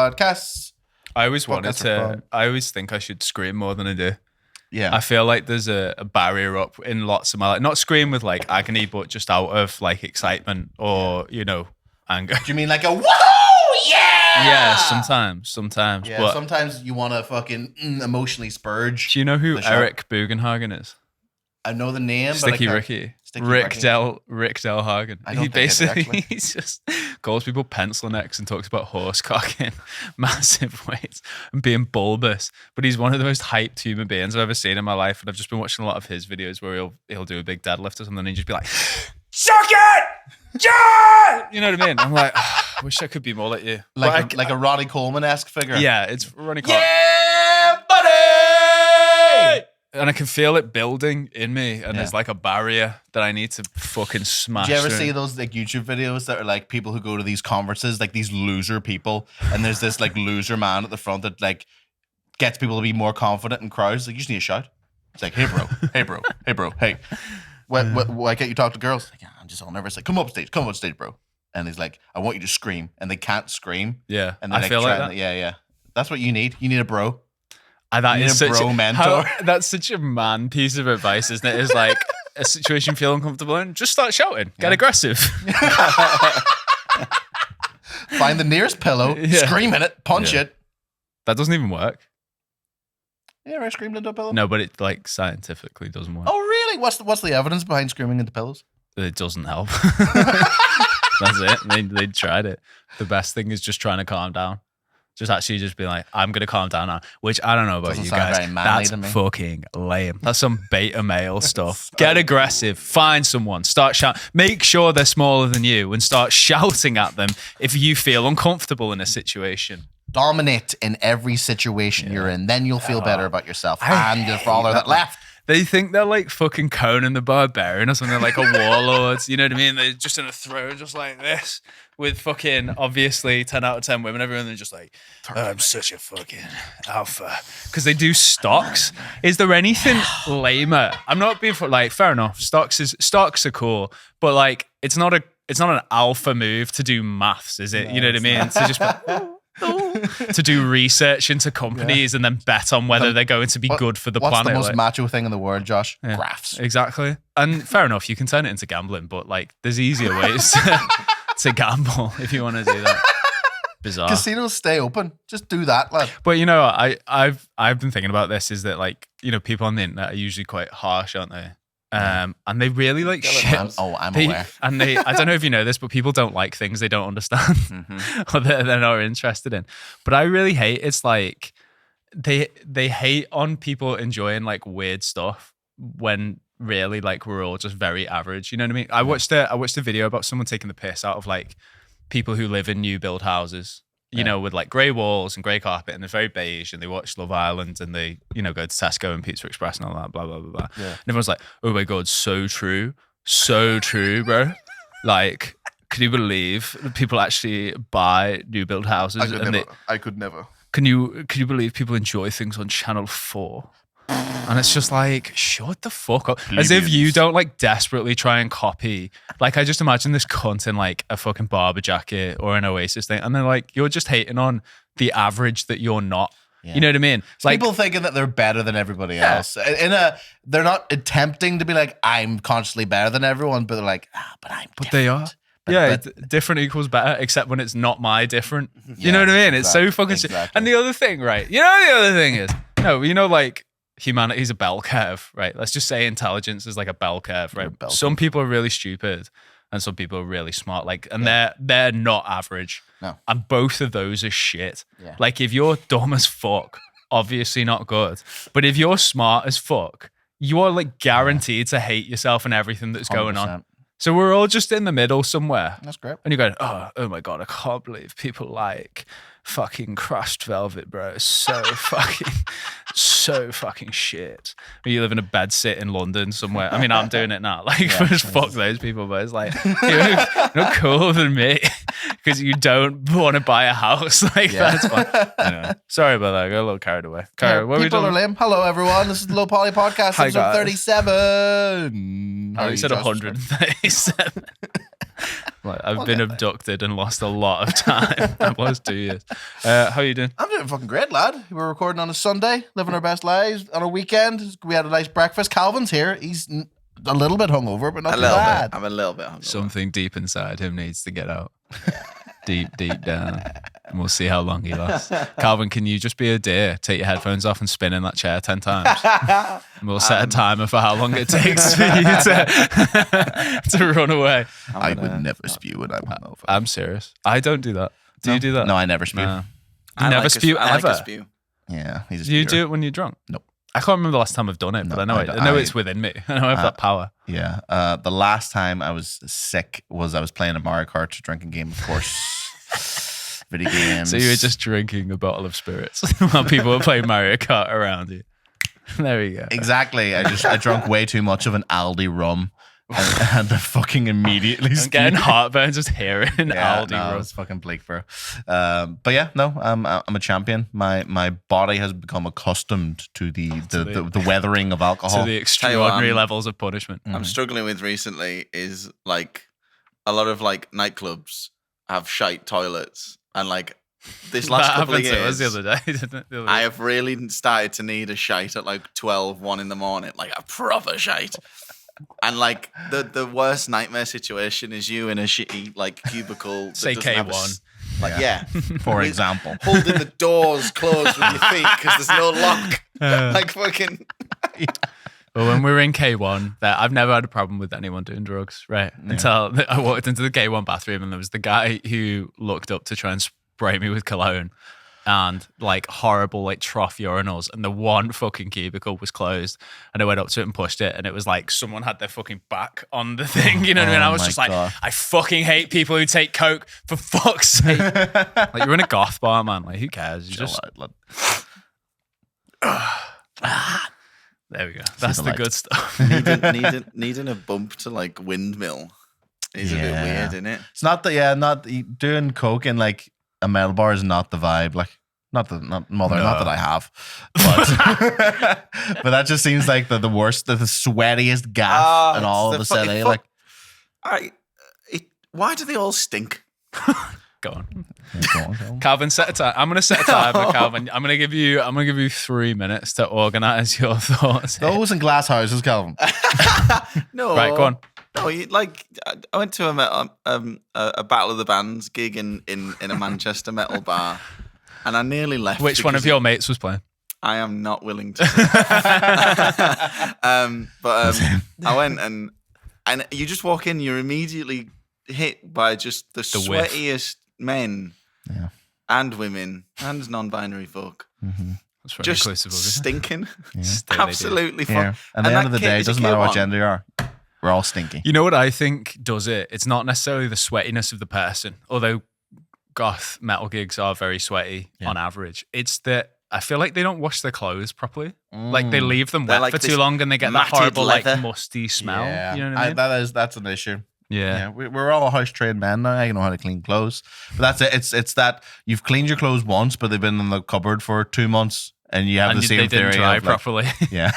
podcasts. I always think I should scream more than I do. Yeah. I feel like there's a barrier up in lots of my life. Not scream with like agony, but just out of like excitement or, anger. Do you mean like a woohoo? Yeah! Yeah, sometimes. Yeah, but sometimes you want to fucking emotionally spurge. Do you know who Eric Bugenhagen is? I know the name, Sticky but Ricky. Rick Del Hagen. He basically he just calls people pencil necks and talks about horse cocking, massive weights, and being bulbous. But he's one of the most hyped human beings I've ever seen in my life. And I've just been watching a lot of his videos where he'll do a big deadlift or something and he'd just be like, suck it! Yeah! You know what I mean? I'm like, I wish I could be more like you. Like a Ronnie Coleman-esque figure. Yeah, it's Ronnie Coleman. Yeah, buddy! And I can feel it building in me, and there's like a barrier that I need to fucking smash. Do you ever see those like YouTube videos that are like people who go to these conferences, like these loser people, and there's this like loser man at the front that like gets people to be more confident in crowds? Like, you just need a shout. It's like, hey bro, hey bro, hey bro, hey. Why can't you talk to girls? Like, I'm just all nervous. Like, come on stage, bro. And he's like, I want you to scream, and they can't scream. Yeah, and I feel like that. Yeah. That's what you need. You need a bro. That is such a mentor. That's such a man piece of advice, isn't it? It's like a situation you feel uncomfortable in, just start shouting, get aggressive. Find the nearest pillow, scream in it, punch it. That doesn't even work. Yeah, I screamed into a pillow. No, but it like scientifically doesn't work. Oh, really? What's the evidence behind screaming into pillows? It doesn't help. That's it. They tried it. The best thing is just trying to calm down. Just be like, I'm gonna calm down now. Which I don't know about you guys. That's fucking lame. That's some beta male stuff. Get aggressive. Find someone. Start shouting. Make sure they're smaller than you and start shouting at them if you feel uncomfortable in a situation. Dominate in every situation you're in. Then you'll feel better about yourself and your father that left. They think they're like fucking Conan the Barbarian or something, like a warlord. You know what I mean? They're just in a throne, just like this, with fucking obviously 10 out of 10 women. Everyone, they're just like, I'm such a fucking alpha. Because they do stocks. Is there anything lamer? I'm not being like, fair enough. Stocks are cool, but like, it's not an alpha move to do maths, is it? No, you know what I mean? To just to do research into companies and then bet on whether they're going to be good for the planet. What's the most macho thing in the world, Josh? Yeah, graphs. Exactly. And fair enough, you can turn it into gambling, but like there's easier ways to gamble if you want to do that. Bizarre. Casinos stay open. Just do that, lad. But I've been thinking about this, is that like, people on the internet are usually quite harsh, aren't they? And they really like shit. I'm aware. And I don't know if you know this, but people don't like things they don't understand or that they're not interested in. But I really hate, it's like they hate on people enjoying like weird stuff when really like we're all just very average. You know what I mean? I watched a video about someone taking the piss out of like people who live in new build houses. You know, with like grey walls and grey carpet, and they're very beige, and they watch Love Island, and they, go to Tesco and Pizza Express and all that, blah, blah, blah, blah. Yeah. And everyone's like, oh my God, so true, bro. Like, can you believe that people actually buy new build houses? I could never. Can you believe people enjoy things on Channel 4? And it's just like, shut the fuck up. As if you don't like desperately try and copy. Like, I just imagine this cunt in like a fucking Barber jacket or an Oasis thing. And they're like, you're just hating on the average that you're not. Yeah. You know what I mean? It's like people thinking that they're better than everybody else. They're not attempting to be like, I'm consciously better than everyone, but they're like, but I'm different. They are. Different equals better, except when it's not my different. You know what I mean? It's so fucking shit. And the other thing, right? The other thing is, like, humanity's a bell curve, right? Let's just say intelligence is like a bell curve, right? Some people are really stupid and some people are really smart, like, and they're not average. No. And both of those are shit. Yeah. Like, if you're dumb as fuck, obviously not good. But if you're smart as fuck, you are like guaranteed to hate yourself and everything that's 100%. Going on. So we're all just in the middle somewhere. That's great. And you're going, oh my God, I can't believe people like fucking crushed velvet, bro. It's so fucking shit. You live in a bed sit in London somewhere. I mean, I'm doing it now. Like, just fuck those people, but it's like, you're not cooler than me because you don't want to buy a house. Like, that's fine. Anyway, sorry about that. I got a little carried away. What are we doing? Are lame. Hello, everyone. This is the Low Poly Podcast, episode 37. Oh, you said 137. Like, I've We'll been get there. abducted and lost a lot of time. I've lost 2 years. How you doing? I'm doing fucking great, lad. We're recording on a Sunday, living our best lives on a weekend. We had a nice breakfast. Calvin's here. He's a little bit hungover, but not too bad. I'm a little bit hungover. Something deep inside him needs to get out. Deep down. And we'll see how long he lasts. Calvin, can you just be a deer? Take your headphones off and spin in that chair 10 times. And we'll set a timer for how long it takes for you to run away. I would never spew when I'm hungover. I'm serious. I don't do that. Do you do that? No, I never spew. No. You never spew I ever? like a spew. Yeah, he's a Do you spewer. do it when you're drunk? Nope. I can't remember the last time I've done it, but I know I know it's within me. I know I have that power. Yeah. The last time I was sick was I was playing a Mario Kart drinking game, of course. Video games. So you were just drinking a bottle of spirits while people were playing Mario Kart around you. There we go. Exactly. I drank way too much of an Aldi rum and had to fucking immediately I'm spew. getting heartburn just hearing Yeah, Aldi no, rum. it's fucking bleak, bro. But yeah, no, I'm a champion. My body has become accustomed to the weathering of alcohol. To the extraordinary levels of punishment. I'm struggling with recently is like a lot of like nightclubs have shite toilets, and like this last That couple of happened to us years, the other day, didn't it? The other I day. have really started to need a shite at like 1 in the morning, like a proper shite. And like the worst nightmare situation is you in a shitty like cubicle. that Say doesn't have a K1. Like yeah, For example. holding the doors closed with your feet because there's no lock. Like fucking. Well, when we were in K1, I've never had a problem with anyone doing drugs, right? Until I walked into the K1 bathroom and there was the guy who looked up to try and spray me with cologne and like horrible like trough urinals, and the one fucking cubicle was closed, and I went up to it and pushed it, and it was like someone had their fucking back on the thing, you know what I mean? I was my just like, God. I fucking hate people who take coke, for fuck's sake. Like, you're in a goth bar, man. Like, who cares? You just there we go. That's the the light. good stuff. Needing a bump to like windmill is a bit weird, isn't it? It's not that. Not doing coke in like a metal bar is not the vibe. Like not that I have, but but that just seems like the worst, the sweatiest gaff in all of the set. Like, why do they all stink? Go on. go on. Calvin, set a time. I'm going to set a timer, Calvin. I'm going to give you 3 minutes to organize your thoughts. here. Those in glass houses, Calvin. No, Right, go on. No, I went to a Battle of the Bands gig in a Manchester metal bar, and I nearly left. Which one of because your mates was playing? I am not willing to. I went and you just walk in, you're immediately hit by just the whiff. sweatiest men and women and non-binary folk. That's very Just inclusive of you. stinking. Still they do. Absolutely Yeah. fun. At the end of the that day, kid it is a doesn't matter what K1. gender you are. We're all stinky. You know what I think does it? It's not necessarily the sweatiness of the person, although goth metal gigs are very sweaty on average. It's that I feel like they don't wash their clothes properly. Like they leave them They're wet like for this too long and they get that matted horrible leather. like musty smell. Yeah, You know what I mean? that's an issue. Yeah. We're all house trained men now. I know how to clean clothes, but that's it. It's that you've cleaned your clothes once, but they've been in the cupboard for 2 months, and you have And the same they didn't theory dry of, like, properly. yeah,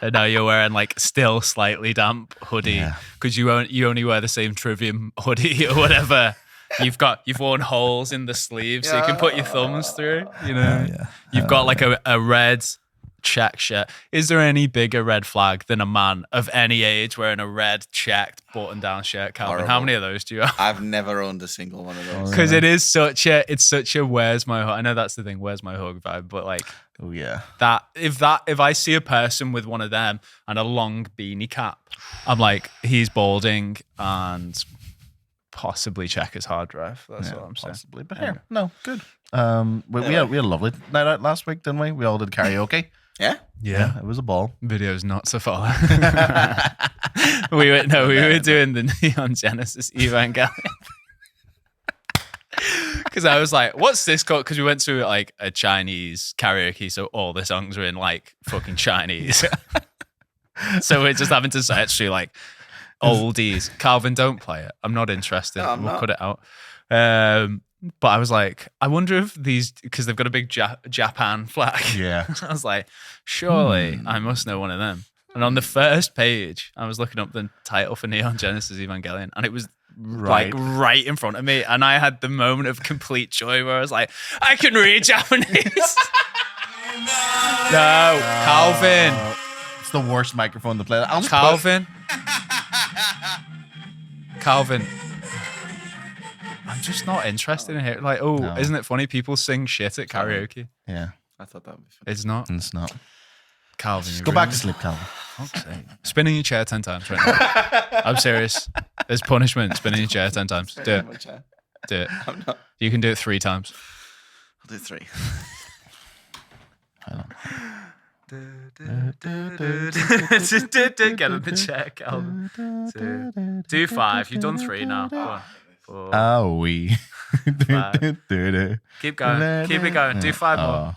And now you're wearing like still slightly damp hoodie Yeah. because you only wear the same Trivium hoodie or whatever. You've worn holes in the sleeves so you can put your thumbs through. You know, you've got like a red check shirt. Is there any bigger red flag than a man of any age wearing a red checked button down shirt, Calvin? How Horrible. many of those do you have? I've never owned a single one of those. Because it's such a where's my hug? I know that's the thing, where's my hug vibe, but like oh yeah. if I see a person with one of them and a long beanie cap, I'm like, he's balding and possibly check his hard drive. That's what I'm saying. Possibly, but here, no, good. We had a lovely night out last week, didn't we? We all did karaoke. Yeah? Yeah, it was a ball. Videos not to follow. we were doing the Neon Genesis Evangelion. Because I was like, what's this called? Because we went to like a Chinese karaoke, so all the songs were in like fucking Chinese. So we're just having to search through like oldies. Calvin, don't play it. I'm not interested. No, I'm we'll not. cut it out. But I was like, I wonder if these, because they've got a big Japan flag. Yeah. I was like, surely I must know one of them. And on the first page, I was looking up the title for Neon Genesis Evangelion, and it was like right in front of me, and I had the moment of complete joy where I was like, I can read Japanese. No, Calvin. It's the worst microphone to play. I'll just Calvin. Calvin. I'm just not interested in it. Like, isn't it funny? People sing shit at karaoke. Yeah, I thought that would be fun. It's not. it's not. Calvin, Just go back to sleep, Calvin. Spinning your chair 10 times right now. I'm serious. There's punishment. Spinning your chair 10 times. Do it. Do it. I'm not. You can do it 3 times. I'll do 3. Get in the chair, Calvin. 2. Do 5. You've done 3 now. 1, 4. Oh, we. Keep going. Keep it going. Do 5 more.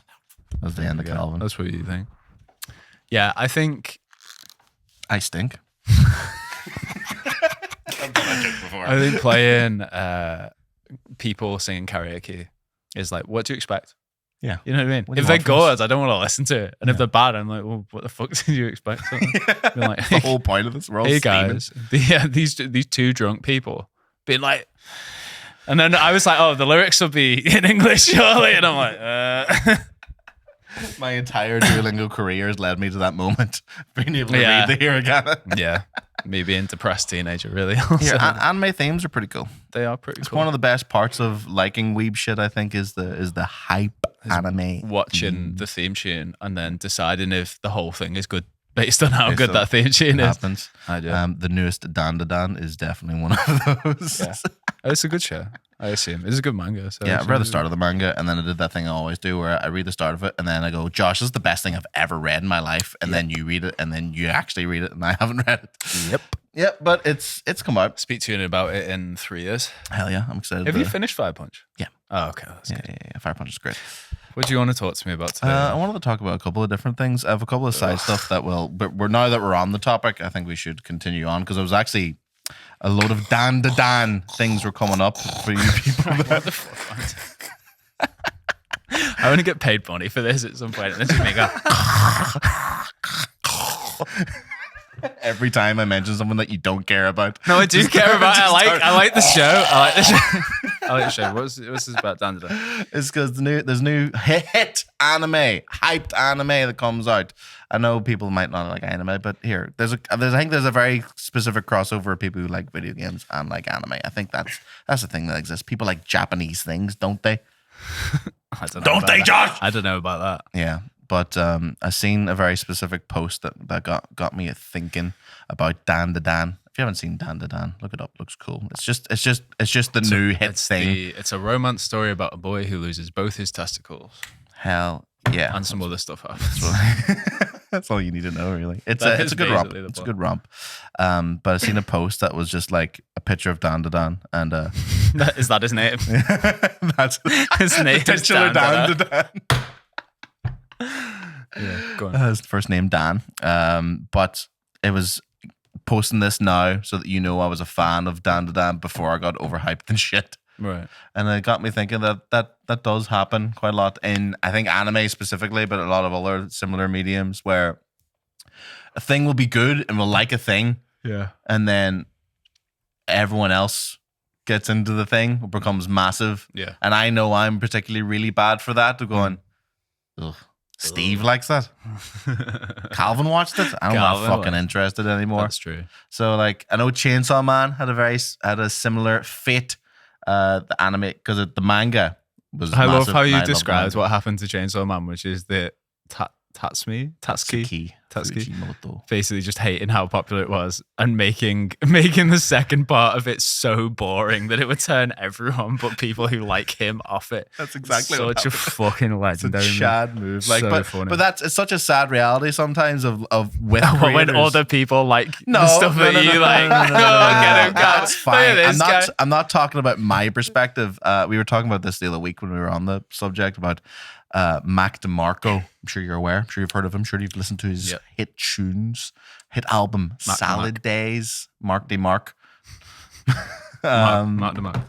That's the end of Calvin. That's what you think. Yeah, I think I stink. I think playing people singing karaoke is like, what do you expect? Yeah. You know what I mean? What do If you they're want from us? good, I don't want to listen to it. And if they're bad, I'm like, well, what the fuck did you expect? Being like, The whole point of this, we're all hey steaming. guys, these 2 drunk people being like, and then I was like, oh, the lyrics will be in English surely, and I'm like, My entire Duolingo career has led me to that moment, being able to Yeah. read the hiragana. yeah, me being depressed teenager, really. Here, anime themes are pretty cool. They are pretty It's cool. one of the best parts of liking weeb shit. I think is the hype anime. Watching the theme tune and then deciding if the whole thing is good based on how Based good on that theme tune is. happens. I do. The newest Dan Da Dan is definitely one of those. Yeah. It's a good show. I assume it's a good manga. So Yeah, I read the start of the manga, and then I did that thing I always do, where I read the start of it, and then I go, "Josh, this is the best thing I've ever read in my life," and then you read it, and then you actually read it, and I haven't read it. Yep, but it's come out. Speak to you about it in 3 years. Hell yeah, I'm excited. Have you finished Fire Punch? Yeah. Oh, okay. That's Yeah, good. yeah, Fire Punch is great. What do you want to talk to me about today? I wanted to talk about a couple of different things. I have a couple of side stuff that but now that we're on the topic, I think we should continue on, because I was actually a load of Dan Da Dan things were coming up for you people. What the fuck? I want to get paid money for this at some point, and this is me go. Every time I mention someone that you don't care about. No, I do Just care about it. start- I like the show. I like the show. I like the show. What's this about Dan Da Dan? It's because there's new hit anime, hyped anime that comes out. I know people might not like anime, but here I think there's a very specific crossover of people who like video games and like anime. I think that's the thing that exists. People like Japanese things, don't they? I don't know Don't about they, that. Josh? I don't know about that. Yeah, but I seen a very specific post that got me thinking about Dan Da Dan. If you haven't seen Dan Da Dan, look it up. Looks cool. It's just the new hit thing. It's a romance story about a boy who loses both his testicles Hell yeah, and some other stuff happens. that's all you need to know, really. It's That a is good romp. basically the It's a plot. good romp. But I seen a post that was just like a picture of Dan Da Dan, and Is that his name? that's His name is titular Dan Dan Da Dan. Yeah, go on. His first name Dan. But it was posting this now so that you know I was a fan of Dan Da Dan before I got overhyped and shit. Right. And it got me thinking that does happen quite a lot in, I think, anime specifically, but a lot of other similar mediums where a thing will be good and we'll like a thing, Yeah. and then everyone else gets into the thing, it becomes massive. Yeah. And I know I'm particularly really bad for that, of going, ugh, Steve likes that. Calvin watched it. I'm not Calvin fucking liked it. interested anymore. That's true. So like, I know Chainsaw Man had a similar fate. The anime, because the manga was. I love massive, how and you I love the described manga. what happened to Chainsaw Man, which is the Tatsuki Fujimoto. basically just hating how popular it was and making the second part of it so boring that it would turn everyone but people who like him off it. That's exactly what such a happened. fucking It's a legendary move. Chad move. Like, So funny. but it's such a sad reality sometimes of with when creators. other people like No, the stuff no, that no, you no, like. no, no, no, Oh, no, get him, no, God. that's Look at fine. this guy. I'm not talking about my perspective. We were talking about this the other week when we were on the subject about Mac DeMarco. I'm sure you're aware. I'm sure you've heard of him. I'm sure you've listened to his Yep. hit tunes, hit album, Mac Salad DeMarc. Days, Mark DeMarc. Mark DeMarc.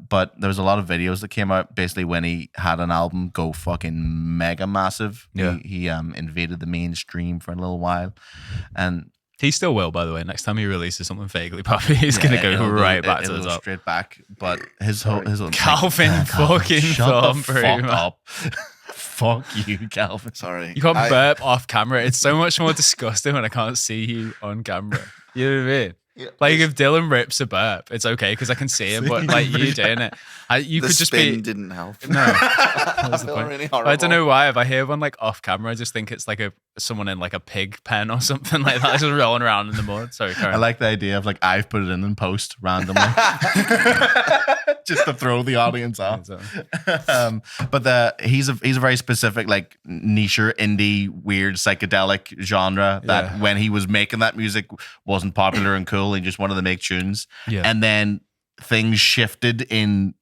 But there was a lot of videos that came out basically when he had an album go fucking mega massive. Yeah. He invaded the mainstream for a little while, and He still will, by the way. Next time he releases something vaguely poppy, he's gonna go right back to the top. Straight back. But his whole Calvin fucking shut the Thornberry, fuck man. up. Fuck you, Calvin. Sorry. You can't burp off camera. It's so much more disgusting when I can't see you on camera. You know what I mean? Yeah. Like if Dylan rips a burp, it's okay because I can see him. But like you doing it, you The could just spin be. didn't help. No, that's the feel point. really But I horrible. don't know why. If I hear one like off camera, I just think it's like someone in like a pig pen or something like that, just rolling around in the mud. Sorry, Karen. I like the idea of like I've put it in post randomly, just to throw the audience off. But he's a very specific like niche indie weird psychedelic genre that Yeah. when he was making that music wasn't popular and cool. He just wanted to make tunes, Yeah. and then things shifted in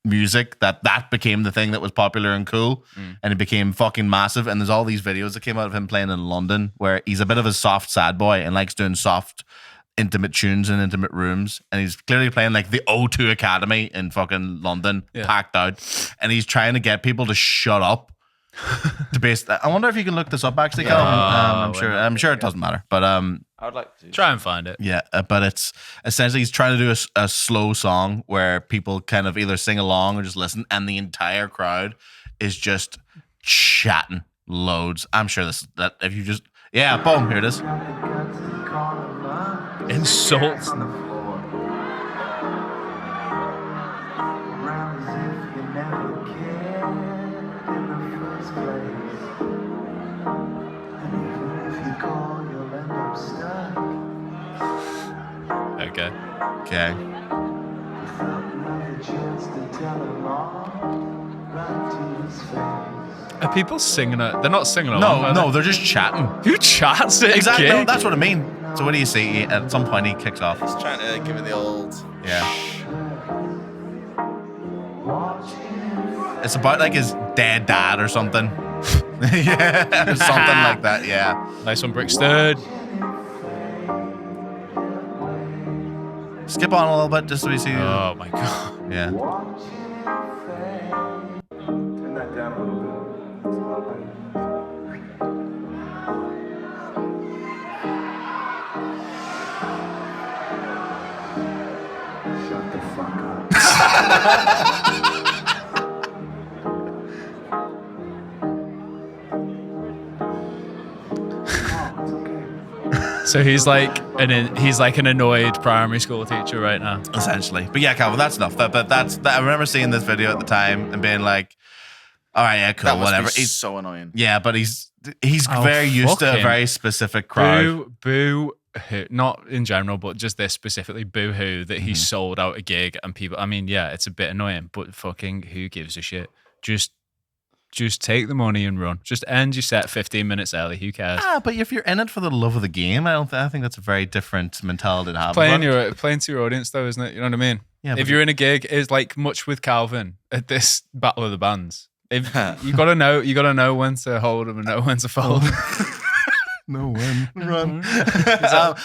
music that became the thing that was popular and cool, and it became fucking massive. And there's all these videos that came out of him playing in London where he's a bit of a soft sad boy and likes doing soft intimate tunes in intimate rooms, and he's clearly playing like the O2 Academy in fucking London, packed out, and he's trying to get people to shut up. I wonder if you can look this up actually, Calvin. I'm sure it doesn't matter, but I would like to. Try and find it. yeah, but it's essentially he's trying to do a slow song where people kind of either sing along or just listen, and the entire crowd is just chatting loads. I'm sure that if you just boom, here it is. Insults. Okay. Are people singing it? They're not singing along. No, they're just chatting. Who chats at Exactly. a No, gig? that's what I mean. So what do you see? At some point, he kicks off. He's trying to give it the old. Yeah. It's about like his dead dad or something. Yeah, or something like that. Yeah. Nice one, Brickstead. Skip on a little bit just so we see. Oh my god. Yeah. Turn that down a little bit. Shut the fuck up. It's okay. So he's like an annoyed primary school teacher right now. Essentially. But yeah, Calvin, that's enough. I remember seeing this video at the time and being like, all right, yeah, cool, That must whatever. be so annoying. Yeah, but he's Oh, very used to fuck a him. very specific crowd. Boo hoo. Not in general, but just this specifically, boo hoo that he sold out a gig and people. I mean, yeah, it's a bit annoying, but fucking who gives a shit? Just take the money and run. Just end your set 15 minutes early. Who cares? But if you're in it for the love of the game, I think that's a very different mentality to have. Playing about it. to your audience though, isn't it? You know what I mean? Yeah, If but- you're in a gig, it's like much with Calvin at this Battle of the Bands. If you gotta know when to hold them and know when to fold them. No one run.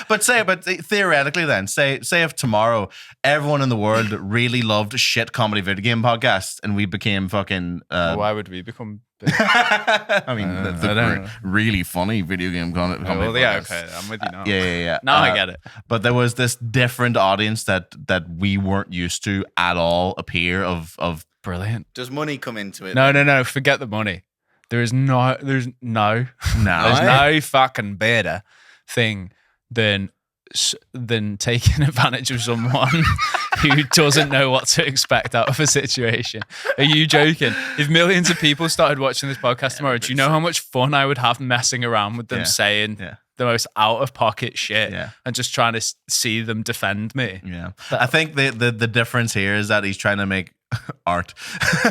But theoretically, then say if tomorrow everyone in the world really loved shit comedy video game podcasts and we became fucking. Why would we become big? I mean, I don't know. really funny video game comedy. Well, yeah, podcasts. okay, I'm with you now. Yeah. Now I get it. But there was this different audience that we weren't used to at all appear of Brilliant. Does money come into it? No. Forget the money. There's no fucking better thing than taking advantage of someone who doesn't know what to expect out of a situation. Are you joking? If millions of people started watching this podcast tomorrow, do you know how much fun I would have messing around with them saying the most out of pocket shit and just trying to see them defend me? Yeah. I think the difference here is that he's trying to make art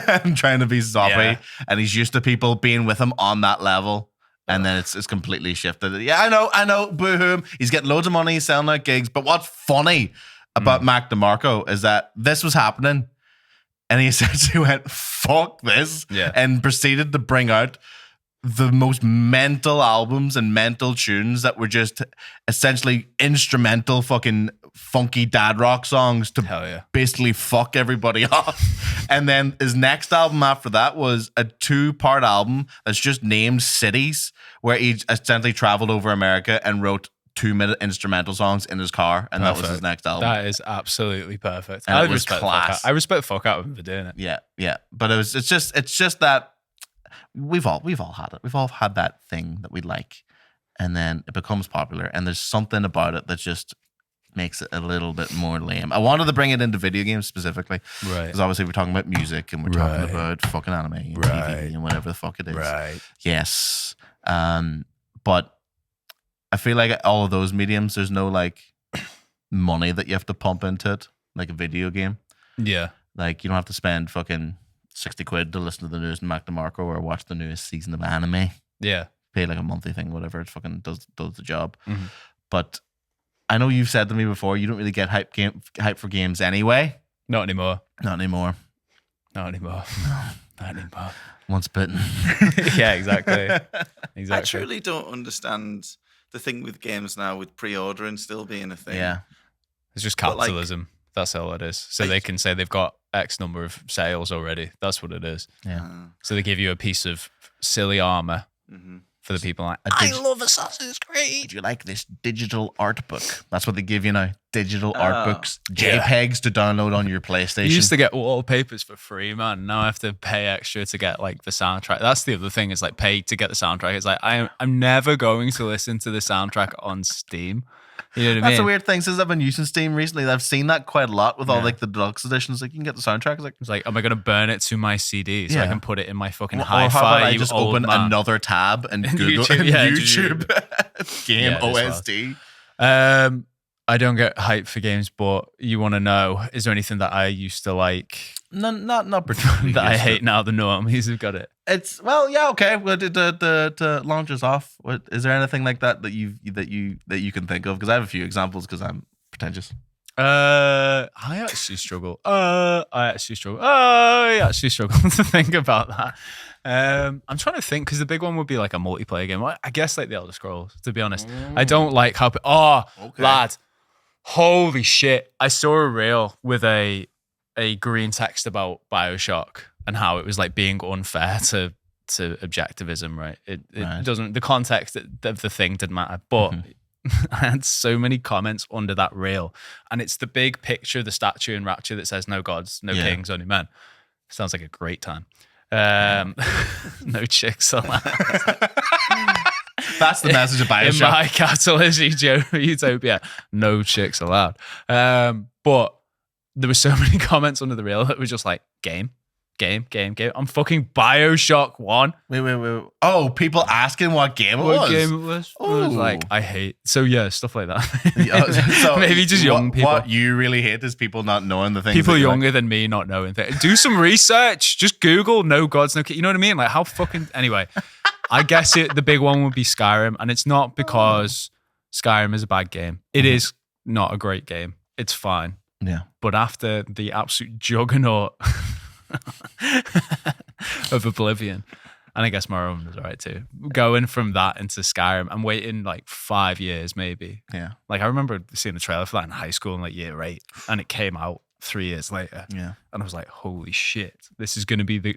and trying to be soppy, and he's used to people being with him on that level, and then it's completely shifted. Yeah, I know, boo-hoo. He's getting loads of money, he's selling out gigs, but what's funny about Mac DeMarco is that this was happening, and he essentially went, fuck this, and proceeded to bring out the most mental albums and mental tunes that were just essentially instrumental fucking funky dad rock songs to basically fuck everybody off. And then his next album after that was a 2-part album that's just named cities, where he essentially traveled over America and wrote 2-minute instrumental songs in his car, and that was his Perfect. next album. That is absolutely perfect. And I it was respect class. I respect the fuck out of him for doing it. Yeah. But it's just that we've all had it. We've all had that thing that we like, and then it becomes popular, and there's something about it that just makes it a little bit more lame. I wanted to bring it into video games specifically, Right. because obviously we're talking about music and we're talking Right. about fucking anime and Right. TV and whatever the fuck it is. Right. Yes. But I feel like all of those mediums, there's no like money that you have to pump into it, like a video game. Yeah. Like you don't have to spend fucking 60 quid to listen to the newest Mac DeMarco or watch the newest season of anime. Yeah. Pay like a monthly thing, whatever. It fucking does the job. Mhm. But I know you've said to me before, you don't really get hype for games anyway. Not anymore. Not anymore. Not anymore. Not anymore. Once bitten. Yeah, exactly. I Exactly. truly don't understand the thing with games now, with pre-ordering still being a thing. Yeah. It's just But, like- capitalism. That's all it is. So they can say they've got X number of sales already. That's what it is. Yeah. So they give you a piece of silly armor Mhm. for the people like, I love Assassin's Creed. Would you like this digital art book? That's what they give you now. Digital art Oh. books, JPEGs to download on your PlayStation. You used to get wallpapers for free, man. Now I have to pay extra to get like the soundtrack. That's the other thing, is like pay to get the soundtrack. It's like I'm never going to listen to the soundtrack on Steam. You know what I mean? That's a weird thing. Since I've been using Steam recently, I've seen that quite a lot with all Yeah. like the deluxe editions. Like you can get the soundtrack. It's like, It's like, am I going to burn it to my CD so I Yeah. can put it in my fucking or how about hi-fi? I You just old open man? another tab and And Google YouTube, yeah, YouTube game Yeah, this OSD. I don't get hype for games, but you want to know, is there anything that I used to like No, not particularly. that I used to. hate now? The normies have got it. It's okay. Well, the launch is off. What is there anything like that you can think of? Because I have a few examples. Because I'm pretentious. I actually struggle. I actually struggle to think about that. I'm trying to think, because the big one would be like a multiplayer game. I guess like the Elder Scrolls, to be honest. I don't like how. Okay. Lad, holy shit! I saw a reel with a green text about BioShock and how it was like being unfair to objectivism. Right? It Right. doesn't. The context of the thing didn't matter, but. I had so many comments under that reel, and it's the big picture of the statue in Rapture that says "No gods, no Yeah. kings, only men." Sounds like a great time. No chicks allowed. That's the message of In BioShock. my capitalist utopia, no chicks allowed. But there were so many comments under the reel that were just like, game. I'm fucking BioShock 1. Wait. Oh, people asking what game it What was. game it was? I was like, Ooh. I hate. So yeah, stuff like that. Yeah, so Maybe just young what, people. What you really hate is people not knowing the things. People that you younger than me not knowing things. Do some research. Just Google no gods, no. You know what I mean? Like how fucking. Anyway, I guess the big one would be Skyrim, and it's not because Skyrim is a bad game. It is not a great game. It's fine. Yeah. But after the absolute juggernaut of Oblivion, and I guess Morrowind was alright too. Going from that into Skyrim, I'm waiting like 5 years maybe. Yeah. Like I remember seeing the trailer for that in high school in like year 8, and it came out 3 years later. Yeah. And I was like, holy shit, this is going to be the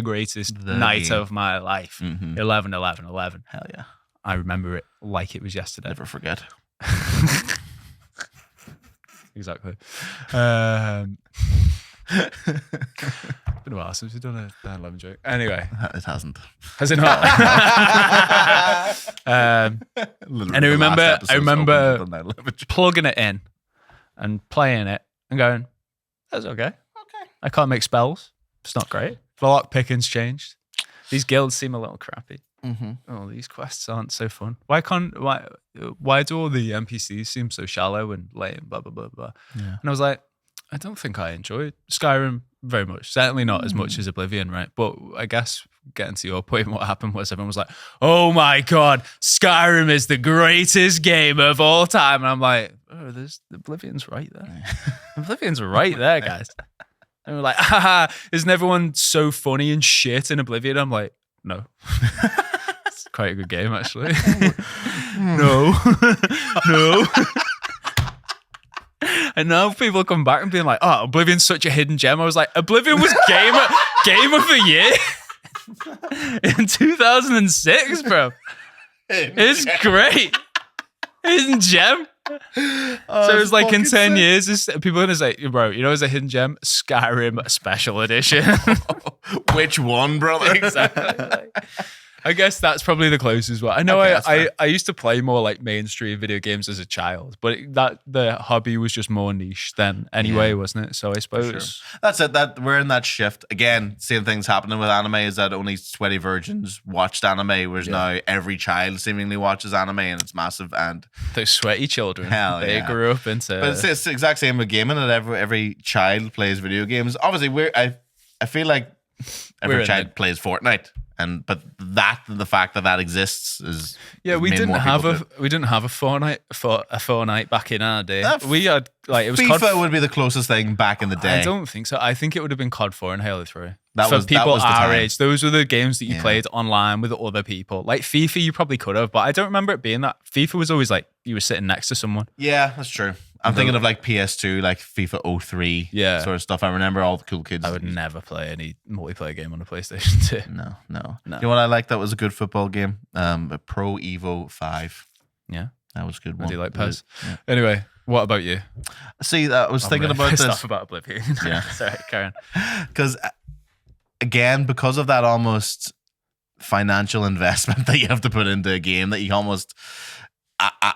greatest The night game. of my life. Mhm. 11. Hell yeah. I remember it like it was yesterday. Never forget. Exactly. Been a while since we've done a 9/11 joke. Anyway, It hasn't. has it not? Literally And I the last remember- episode's I remember- opened with the 9/11. Plugging it in and playing it and going, that's okay. Okay. I can't make spells. It's not great. The lock picking's changed. These guilds seem a little crappy. Mm-hmm. Oh, these quests aren't so fun. Why do all the NPCs seem so shallow and lame? Blah blah blah blah. Yeah. And I was like, I don't think I enjoyed Skyrim very much. Certainly not as much as Oblivion, right? But I guess getting to your point, what happened was everyone was like, "Oh my god, Skyrim is the greatest game of all time," and I'm like, "Oh, there's Oblivion's right there. Oblivion's right there, guys." And we're like, "Haha, isn't everyone so funny and shit in Oblivion?" I'm like, "No." It's quite a good game, actually. No. No. And now people come back and being like, "Oh, Oblivion's such a hidden gem." I was like, Oblivion was game of the year in 2006, bro. It's great. Hidden gem. So it's like in 10 years, people are gonna say, bro, you know, it's a hidden gem, Skyrim Special Edition. Which one, brother? Exactly. I guess that's probably the closest one. I know I used to play more like mainstream video games as a child, but the hobby was just more niche then anyway, wasn't it? So I suppose that's it. That we're in that shift again. Same things happening with anime is that only sweaty virgins watched anime, whereas now every child seemingly watches anime and it's massive. And those sweaty children, they Hell grew up into. But it's the exact same with gaming. That every child plays video games. Obviously, I feel like every child plays Fortnite. But the fact that exists is we didn't have a Fortnite back in our day. We had it was FIFA would be the closest thing back in the day. I don't think so. I think it would have been COD 4 and Halo 3. For people our age, those were the games that you played online with other people. Like FIFA, you probably could have, but I don't remember it being that. FIFA was always like you were sitting next to someone. Yeah, that's true. I'm thinking of like PS2, like FIFA 03 sort of stuff. I remember all the cool kids. I would never play any multiplayer game on a PlayStation 2. No. You know what I like that was a good football game? A Pro Evo 5. Yeah. That was a good one. I do like PES. Yeah. Anyway, what about you? See, I was thinking about this. Stuff about Oblivion. Yeah. Sorry, Karen. Because, again, because of that almost financial investment that you have to put into a game that you almost...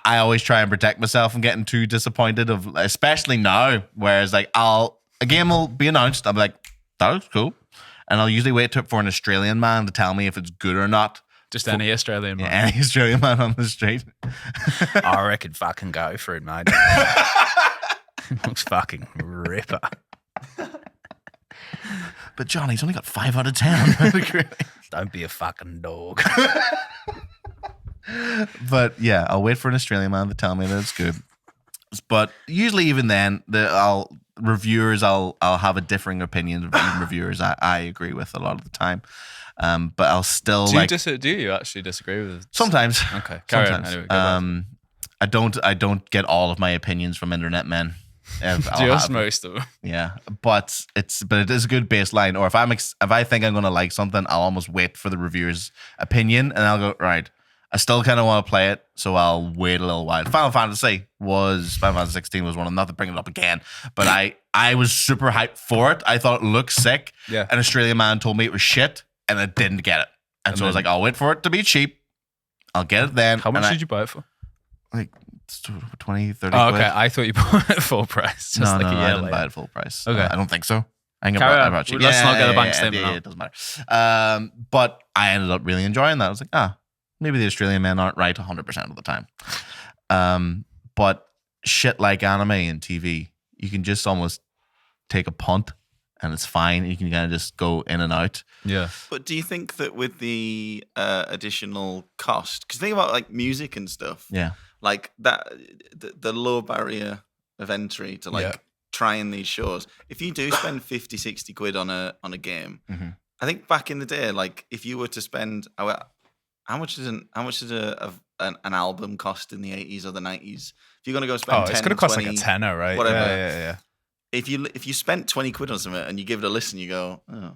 I always try and protect myself from getting too disappointed especially now, whereas like a game will be announced, I'll be like, that looks cool. And I'll usually wait for an Australian man to tell me if it's good or not. Just any Australian man. Yeah, any Australian man on the street. I reckon fucking go for it, mate. Looks fucking ripper. But Johnny's only got 5 out of 10. Don't be a fucking dog. But yeah, I'll wait for an Australian man to tell me that it's good. But usually, even then, I'll have a differing opinion of even reviewers. I agree with a lot of the time, but I'll still do you actually disagree with it? Sometimes. Okay, sometimes. Anyway, I don't get all of my opinions from internet men. Just most of them. Yeah, but it is a good baseline. Or if I think I'm going to like something, I'll almost wait for the reviewer's opinion, and I'll go right. I still kind of want to play it, so I'll wait a little while. Final Fantasy 16 was one of them, not to bring it up again, but I was super hyped for it. I thought it looked sick. Yeah. An Australian man told me it was shit, and I didn't get it. And so I was like, I'll wait for it to be cheap. I'll get it then. How much did you buy it for? Like 20, 30 Oh, quid. okay. I thought you bought it at full price. Just No, like a year I didn't later. buy it full price. Okay. I don't think so. I think Carry I on. bought cheap. Let's not get a bank statement Yeah, out. it doesn't matter. But I ended up really enjoying that. I was like, maybe the Australian men aren't right 100% of the time. But shit like anime and TV, you can just almost take a punt and it's fine. You can kind of just go in and out. Yeah. But do you think that with the additional cost, because think about like music and stuff, like that, the low barrier of entry to trying these shows, if you do spend 50, 60 quid on a game, I think back in the day, like if you were to spend... How much does an album cost in the 80s or the 90s? If you're gonna go spend, it's gonna cost like a tenner, right? Whatever. Yeah. If you spent 20 quid on something and you give it a listen, you go, I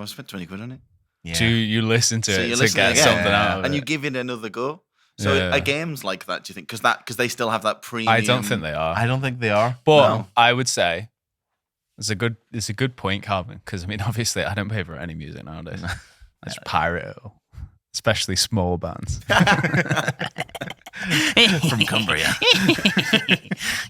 spent 20 quid on it. Yeah. So you listen to it to get something out of it, and you give it another go. So are games like that? Do you think because they still have that premium? I don't think they are. I don't think they are. But I would say it's a good point, Calvin. Because I mean, obviously, I don't pay for any music nowadays. I just pirate it all. Especially small bands. From Cumbria.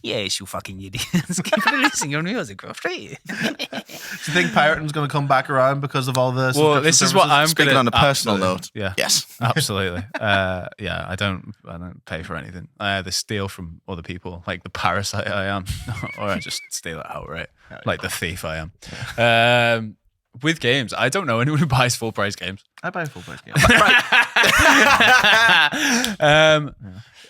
Yes, you fucking idiots. Keep releasing your music for free. Do you think pirating's going to come back around because of all this? Well, this is what I'm speaking on a personal note. Yeah. Yes. Absolutely. I don't pay for anything. I either steal from other people, like the parasite I am, or I just steal it outright, like the thief I am. With games, I don't know anyone who buys full price games. I buy full price games.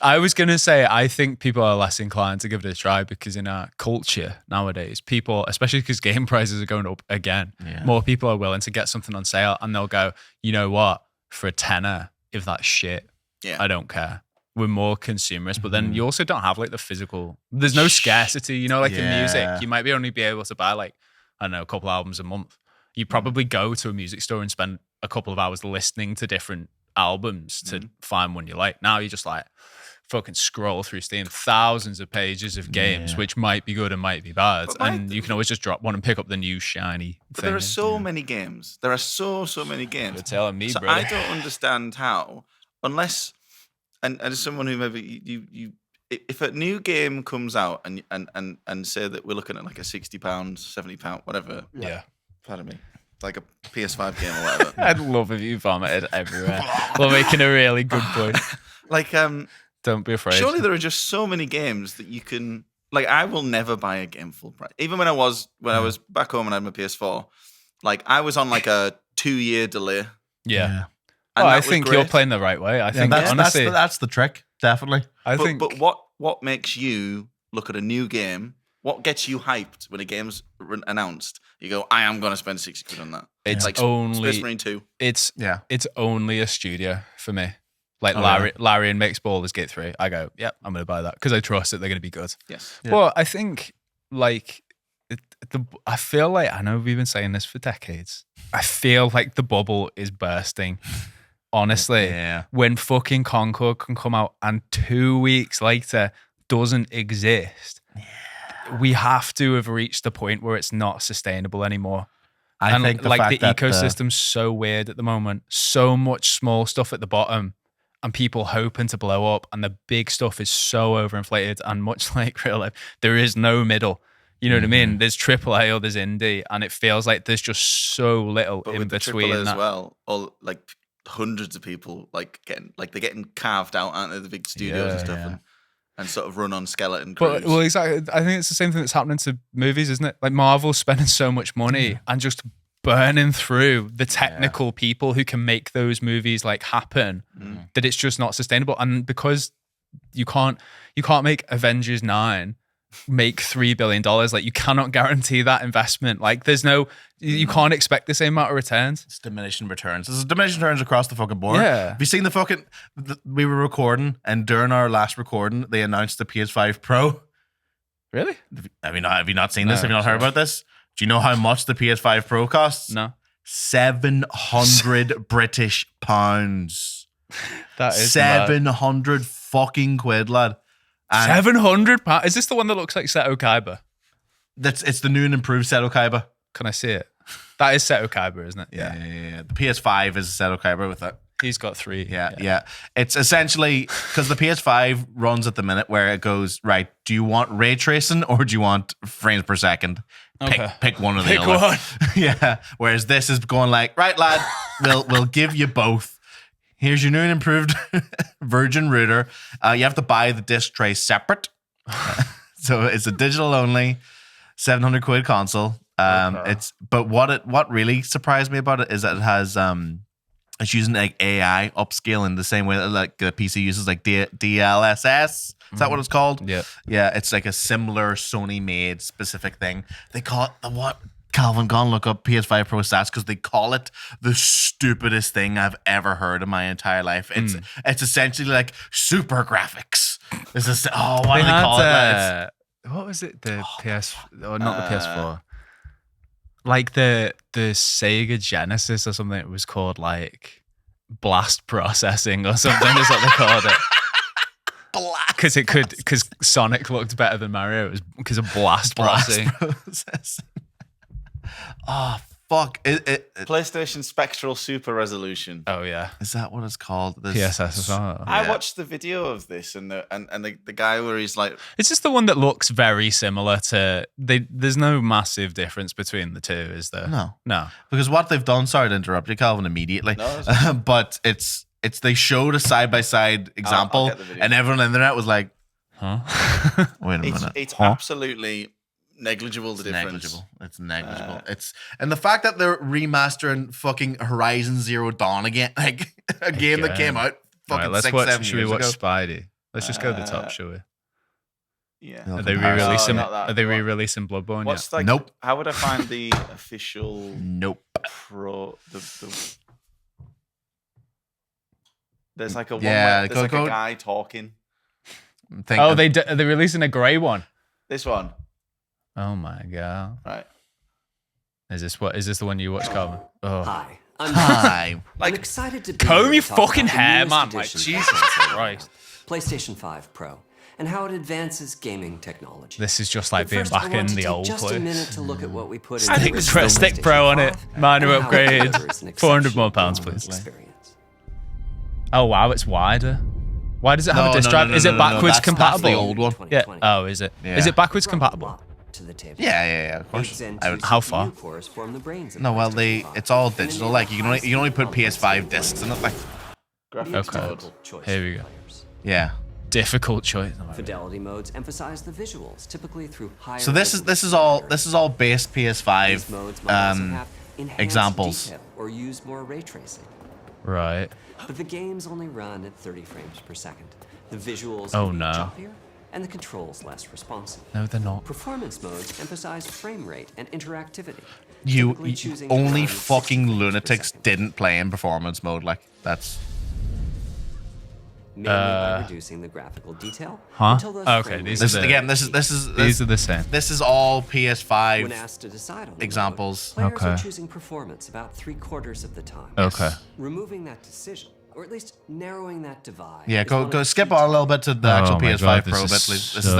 I was going to say, I think people are less inclined to give it a try because in our culture nowadays, people, especially because game prices are going up again, more people are willing to get something on sale and they'll go, you know what, for a tenner, if that's shit, I don't care. We're more consumerist, but then you also don't have like the physical, there's no scarcity, you know, like in music, you might only be able to buy like, I don't know, a couple albums a month. You probably go to a music store and spend a couple of hours listening to different albums to find one you like. Now you're just like, fucking scroll through Steam, thousands of pages of games, which might be good and might be bad. And you can always just drop one and pick up the new shiny But thing. there are so many games. There are so many games. You're telling me, so brother. I don't understand how, unless, and as someone who maybe you if a new game comes out and say that we're looking at like a £60, £70, whatever. Yeah. Pardon me. Like a PS5 game or whatever. I'd love if you vomited everywhere. We're making a really good point. Like, don't be afraid. surely there are just so many games that you can. Like, I will never buy a game full price. Even when I was back home and I had my PS4, like I was on like a 2-year delay. Yeah. And I think you're playing the right way. I think honestly, that's the trick, definitely. But what makes you look at a new game? What gets you hyped when a game's announced? You go, I am going to spend 60 quid on that. It's like only Space Marine 2. It's only a studio for me. Like yeah. Larry and Makes Ballers Gate 3. I go, yep, I'm going to buy that because I trust that they're going to be good. Yes. Yeah. Well, I think like I feel like, I know we've been saying this for decades. I feel like the bubble is bursting. Honestly, when fucking Concord can come out and 2 weeks later doesn't exist, we have to have reached the point where it's not sustainable anymore. I think the fact that ecosystem's so weird at the moment. So much small stuff at the bottom and people hoping to blow up, and the big stuff is so overinflated, and much like real life, there is no middle. You know what I mean? There's AAA or there's indie, and it feels like there's just so little But in with between the AAA that. as well, all like hundreds of people they're getting carved out, aren't they? The big studios and stuff, and sort of run on skeleton crews. Well, exactly. I think it's the same thing that's happening to movies, isn't it? Like Marvel's spending so much money and just burning through the technical people who can make those movies like happen, that it's just not sustainable. And because you can't make Avengers 9 make $3 billion, like you cannot guarantee that investment. Like there's no, you can't expect the same amount of returns. It's diminishing returns. There's diminishing returns across the fucking board. Yeah. Have you seen we were recording, and during our last recording, they announced the PS5 Pro. Really? Have you not seen this? No, Have you not heard about this? Do you know how much the PS5 Pro costs? No. 700 British pounds. That is 700 fucking quid, lad. And £700? Is this the one that looks like Seto Kaiba? it's the new and improved Seto Kaiba. Can I see it? That is Seto Kaiba, isn't it? Yeah. The PS5 is Seto Kaiba with it. He's got 3. Yeah. It's essentially because the PS5 runs at the minute where it goes, right, do you want ray tracing or do you want frames per second? Pick one or the other. One. Yeah. Whereas this is going like, right, lad, we'll give you both. Here's your new and improved Virgin router. You have to buy the disc tray separate. So it's a digital only 700 quid console. But what really surprised me about it is that it has it's using like AI upscaling the same way that like the PC uses like DLSS. Is that what it's called? Yeah. Yeah, it's like a similar Sony made specific thing. They call it the what? Calvin, go and look up PS5 Pro stats because they call it the stupidest thing I've ever heard in my entire life. It's essentially like super graphics. What do they call it? What was it? The PS, or not the PS4? Like the Sega Genesis or something. It was called like blast processing or something. Is what they called it. Because Sonic looked better than Mario. It was because of blast processing. Oh fuck! PlayStation Spectral Super Resolution. Oh yeah, is that what it's called? PSS as well. I watched the video of this and the guy where he's like, it's just the one that looks very similar to. There's no massive difference between the two, is there? No. Because what they've done. Sorry to interrupt you, Calvin, immediately. No, but it's they showed a side by side example, and everyone on the internet was like, "Huh? Wait a minute." It's absolutely negligible. The difference. It's negligible. And the fact that they're remastering fucking Horizon Zero Dawn again, like a game that came out fucking right, 6-7 years ago. Should we watch Spidey? Let's just go to the top, shall we? Yeah. Are they re-releasing? Are they re-releasing Bloodborne What's yet? like? Nope. How would I find the official? Nope. Pro. There's like a one. Yeah, There's like a guy talking. Are they releasing a grey one? This one. Oh my god! Right. Is this the one you watched, Carmen? Oh. Hi. I'm excited to be comb here your to talk fucking about the hair, newest man! Like edition Jesus Christ! PlayStation 5 Pro, and how it advances gaming technology. This is just like But being first, back I in want to the take old just a place. minute to look at what we put in I think the we put a stick pro on it. Minor upgrade. 400 more pounds, please. Oh wow, it's wider. Why does it have a disc drive? Is it backwards compatible? That's the old one. Yeah. Oh, is it? Yeah. Is it backwards compatible? Yeah, of course. How far? No, well, it's all digital. Like you can only put PS5 discs in it. Like, Okay. Here we go. yeah. Difficult choice. Fidelity modes emphasize the visuals, typically through higher. So this is all base These PS5 modes might also have enhanced examples. detail or use more ray tracing. Right. But the games only run at 30 frames per second. The visuals Oh, can be no. choppier, and the controls less responsive. No, they're not. Performance modes emphasize frame rate and interactivity. You typically choosing to only run at 60 fucking frames per lunatics second, didn't play in performance mode. Like that's mainly by reducing the graphical detail Huh? until those Okay, frame these rates are this the- again. This These are the same. this is all When PS5 asked to decide on the examples. mode, players are Okay. choosing performance about 3/4 of the time. Okay. Removing that decision, or at least narrowing that divide. Yeah, is go one of the skip key on a little bit to the Oh actual my PS5 God, Pro this bit, is please. This so is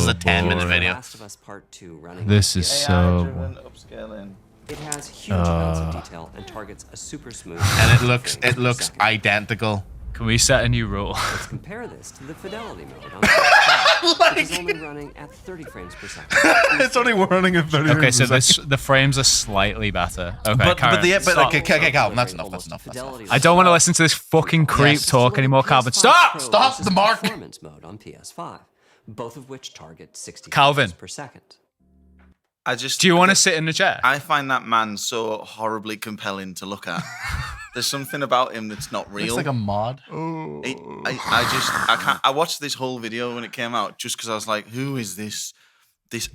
a 10-minute boring. video. Last of Us Part 2 running This on is PS5. so. AI-driven upscaling. It has huge amounts of detail and targets a super smooth. And it 60 looks frames per second. identical. Can we set a new rule? Let's compare this to the fidelity mode on PS5, which is only running at 30 frames per second. It's only running at 30. Okay, so the frames are slightly better. Okay, but Karen, stop. okay, Calvin, that's enough. I don't want to listen to this fucking creep Yes. talk anymore, Calvin. PS5 Stop! Pro Stop versus the mark. Performance mode on PS5, both of which target 60 Calvin. frames per second. Do you want to sit in the chair? I find that man so horribly compelling to look at. There's something about him that's not real. Looks like a mod. I can't. I watched this whole video when it came out just because I was like, who is this? He's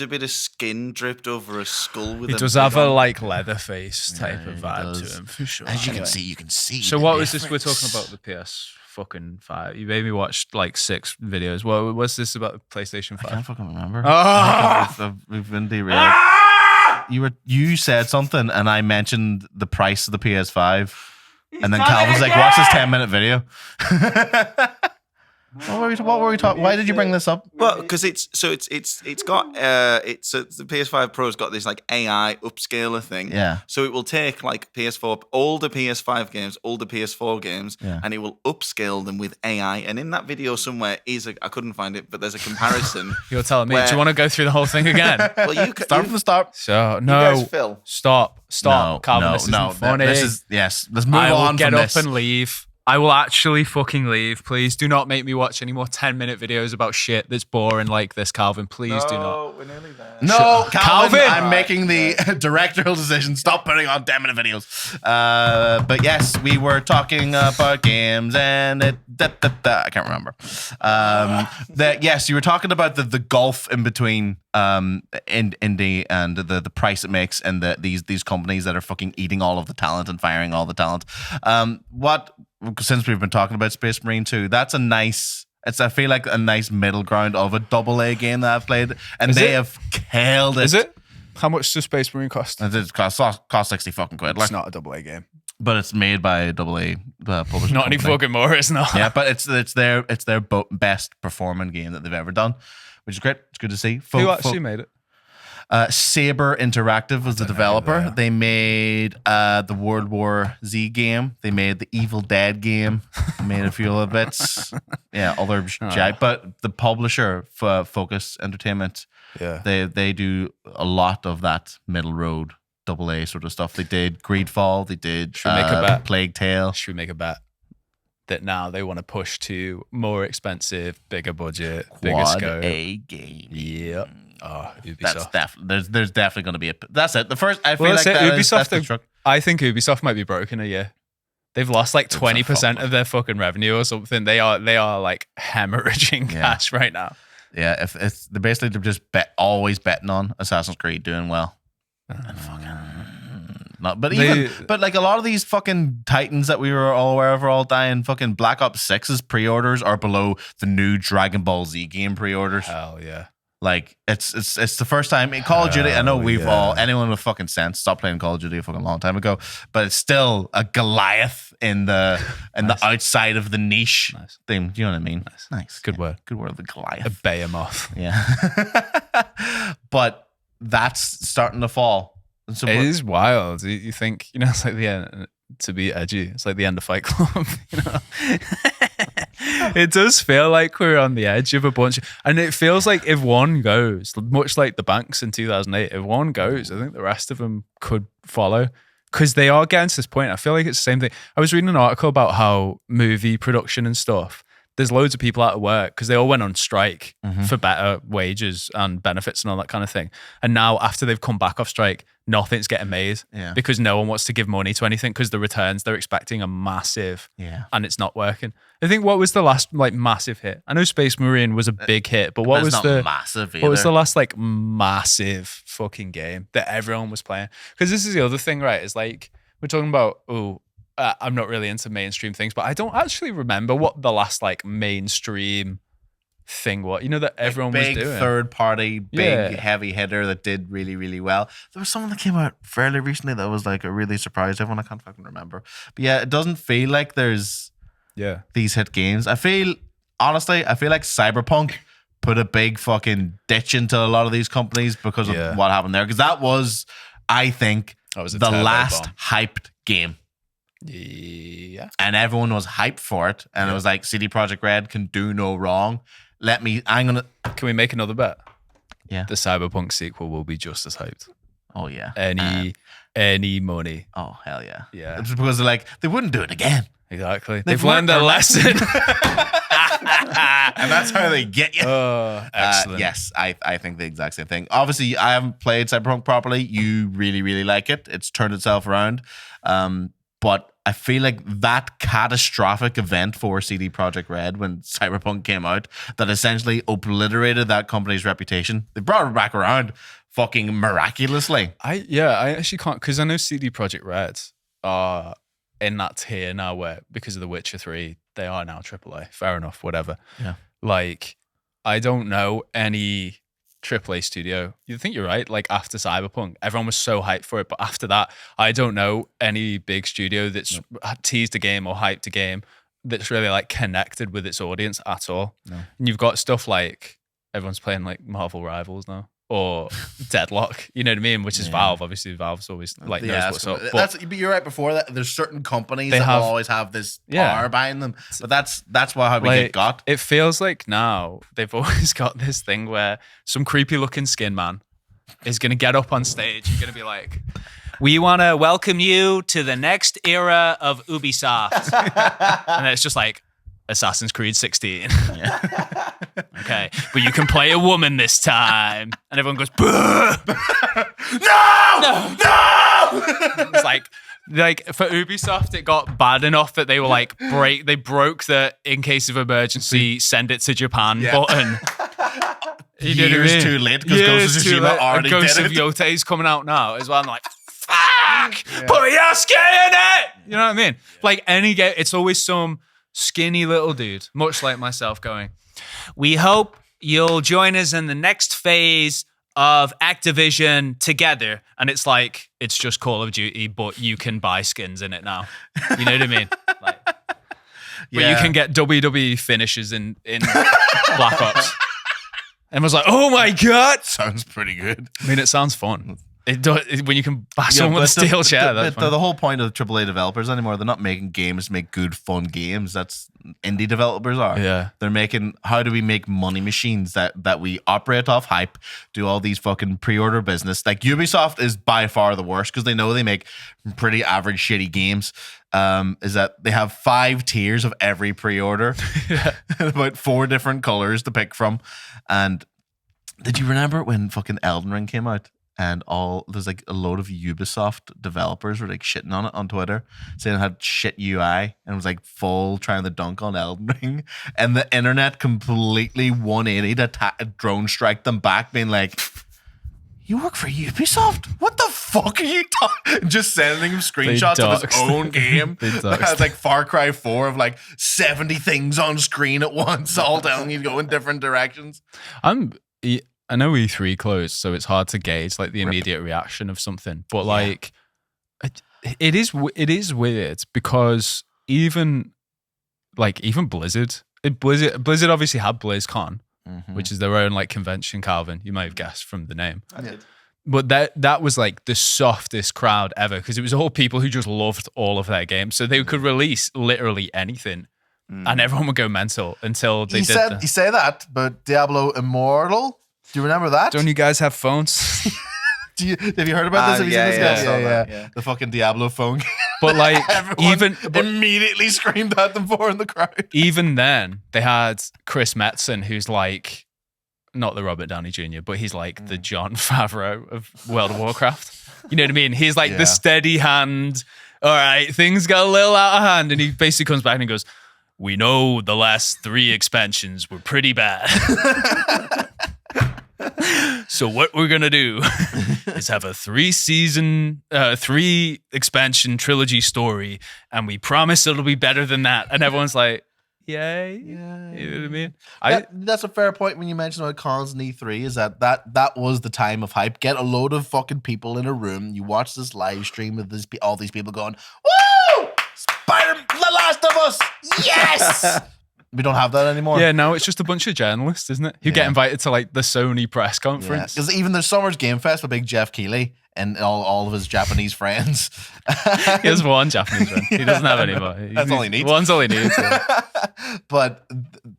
a bit of skin dripped over a skull with. He a does wig have a on. like Leatherface type of he vibe does. to him for sure. As you Anyway. can see. So the what was this we're difference. talking about the PS fucking 5? You made me watch like 6 videos. What was this about the PlayStation I 5? can't fucking remember. Ah! We've been derailed. You said something, and I mentioned the price of the PS5, and then Calvin's like, "Watch this 10-minute video." What were we talking? Why did you bring this up? Well, because the PS5 Pro's got this like AI upscaler thing. Yeah. So it will take like older PS5 games, older PS4 games, Yeah. and it will upscale them with AI. And in that video somewhere I couldn't find it, but there's a comparison. You're telling me. Where- Do you want to go through the whole thing again? Well, you Start from the start. So guys no, fill. stop, Calvin. This isn't funny. This is yes. Let's move I will on get from up this. and leave. I will actually fucking leave. Please do not make me watch any more 10-minute videos about shit that's boring like this, Calvin. Please do not. We're nearly there. No, Calvin, Calvin! I'm making the directorial decision. Stop putting on 10-minute videos. But yes, we were talking about games, and I can't remember. Yes, you were talking about the gulf in between indie and the price it makes, and these companies that are fucking eating all of the talent and firing all the talent. Since we've been talking about Space Marine 2, that's a nice. I feel like a nice middle ground of a AA game that I've played, and Is they it? have killed it. Is it? How much does Space Marine cost? It cost 60 fucking quid. Like, It's not a AA game. but it's made by a AA publishing Not any company. fucking more. It's not. Yeah, but it's their best performing game that they've ever done, which is great. It's good to see. Who actually made it? Saber Interactive was the don't know who they developer. are. They made the World War Z game. They made the Evil Dead game. They made a few other bits. Yeah, other shit. But the publisher, Focus Entertainment, Yeah. they do a lot of that middle road AA sort of stuff. They did Greedfall. They did Should we make a bet? Plague Tale. Should we make a bet that now they want to push to more expensive, bigger budget, bigger Quad scope? A game. Yep. Oh, Ubisoft. That's definitely there's definitely going to be a. That's it. The first I feel Well, like that's it. that is, Ubisoft that's the have- truck. I think Ubisoft might be broken a year. They've lost like 20% of their fucking revenue or something. They are like hemorrhaging Yeah. cash right now. Yeah, if it's they're just always betting on Assassin's Creed doing well. And fucking not, but but like a lot of these fucking titans that we were all aware of are all dying. Fucking Black Ops 6's pre-orders are below the new Dragon Ball Z game pre-orders. Hell yeah. Like it's the first time in Call of Duty. I know anyone with fucking sense stopped playing Call of Duty a fucking long time ago, but it's still a Goliath in the outside of the niche thing. Do you know what I mean? Nice. Good word. Good word. The Goliath. A behemoth. Yeah. But that's starting to fall. So it is wild. You think, it's like the end, to be edgy, it's like the end of Fight Club, It does feel like we're on the edge of a bunch. And it feels like if one goes, much like the banks in 2008, if one goes, I think the rest of them could follow. Because they are getting to this point. I feel like it's the same thing. I was reading an article about how movie production and stuff, there's loads of people out of work because they all went on strike for better wages and benefits and all that kind of thing. And now after they've come back off strike, nothing's getting made because no one wants to give money to anything because the returns they're expecting are massive and it's not working. I think what was the last massive hit? I know Space Marine was a big hit, but what was massive either. What was the last massive fucking game that everyone was playing? Because this is the other thing, right? Is like we're talking about, I'm not really into mainstream things, but I don't actually remember what the last mainstream thing was. That everyone was doing. Big third party, heavy hitter that did really, really well. There was someone that came out fairly recently that was a really surprised everyone. I can't fucking remember. But yeah, it doesn't feel like there's these hit games. I feel like Cyberpunk put a big fucking ditch into a lot of these companies because of what happened there. Because that was, I think, the last hyped game. Yeah. And everyone was hyped for it. And it was like, CD Projekt Red can do no wrong. Can we make another bet? Yeah. The Cyberpunk sequel will be just as hyped. Oh, yeah. Any money. Oh, hell yeah. Yeah. It's because they're they wouldn't do it again. Exactly. They've learned their lesson. And that's how they get you. Oh, excellent. Yes, I think the exact same thing. Obviously, I haven't played Cyberpunk properly. You really, really like it. It's turned itself around. But I feel like that catastrophic event for CD Projekt Red when Cyberpunk came out that essentially obliterated that company's reputation. They brought it back around fucking miraculously. I actually can't, because I know CD Projekt Red are in that tier now where, because of The Witcher 3, they are now AAA. Fair enough, whatever. Yeah. I don't know any AAA studio. You think you're right? After Cyberpunk, everyone was so hyped for it, but after that, I don't know any big studio that's teased a game or hyped a game that's really connected with its audience at all. No. And you've got stuff everyone's playing Marvel Rivals now. Or Deadlock, you know what I mean? Which is Valve. Obviously, Valve's always knows what's up. But you're right before that. There's certain companies that will always have this power behind them. But that's how we get got. It feels like now they've always got this thing where some creepy looking skin man is going to get up on stage and going to be like, "We want to welcome you to the next era of Ubisoft," and it's just Assassin's Creed 16. Yeah. Okay, but you can play a woman this time. And everyone goes, "Boo!" No! It's for Ubisoft, it got bad enough that they were they broke the in case of emergency, send it to Japan button. Years too late because Ghost of Tsushima already did it. Ghost of Yotei is coming out now as well. I'm fuck! Put your skin in it! You know what I mean? Any game, it's always some skinny little dude, much like myself, going, "We hope you'll join us in the next phase of Activision together." And it's it's just Call of Duty, but you can buy skins in it now. You know what I mean? But you can get WWE finishes in Black Ops. And I was "Oh my God." Sounds pretty good. I mean, it sounds fun. When you can bash someone with a steel chair. The whole point of AAA developers anymore, they're not making games to make good, fun games. That's indie developers are. Yeah. They're making, how do we make money machines that we operate off hype, do all these fucking pre-order business. Ubisoft is by far the worst because they know they make pretty average, shitty games. Is that they have 5 tiers of every pre-order, about 4 different colors to pick from. And did you remember when fucking Elden Ring came out? And there's a load of Ubisoft developers were shitting on it on Twitter, saying it had shit UI and was full trying to dunk on Elden Ring. And the internet completely 180 to drone strike them back, being "You work for Ubisoft? What the fuck are you talking?" Just sending him screenshots of his own game. That has Far Cry 4 of 70 things on screen at once, all telling you to go in different directions. I know E3 closed, so it's hard to gauge like the immediate reaction of something. But like, it is weird because even Blizzard obviously had BlizzCon, which is their own like convention. Calvin, you might have guessed from the name. I did. But that was like the softest crowd ever because it was all people who just loved all of their games, so they could release literally anything. And everyone would go mental until they You say that, but Diablo Immortal, do you remember that? Don't you guys have phones? Have you heard about this? Have you seen this guy? Yeah. The fucking Diablo phone. But like, Everyone immediately screamed at them for in the crowd. Even then, they had Chris Metzen, who's like, not the Robert Downey Jr., but he's like the Jon Favreau of World of Warcraft. You know what I mean? He's like the steady hand. All right, things got a little out of hand. And he basically comes back and he goes, we know the last 3 expansions were pretty bad. So what we're going to do is have a 3 expansion trilogy story, and we promise it'll be better than that. And everyone's like, yay. You know what I mean? That's a fair point when you mention about cons and E3 is that was the time of hype. Get a load of fucking people in a room. You watch this live stream of all these people going, woo! The Last of Us! Yes! We don't have that anymore. Yeah, no, it's just a bunch of journalists, isn't it? Who get invited to like the Sony press conference. Because even the Summer's Game Fest with Big Jeff Keighley and all of his Japanese friends. He has one Japanese friend. He doesn't have anybody. That's all he needs. One's all he needs. Yeah. But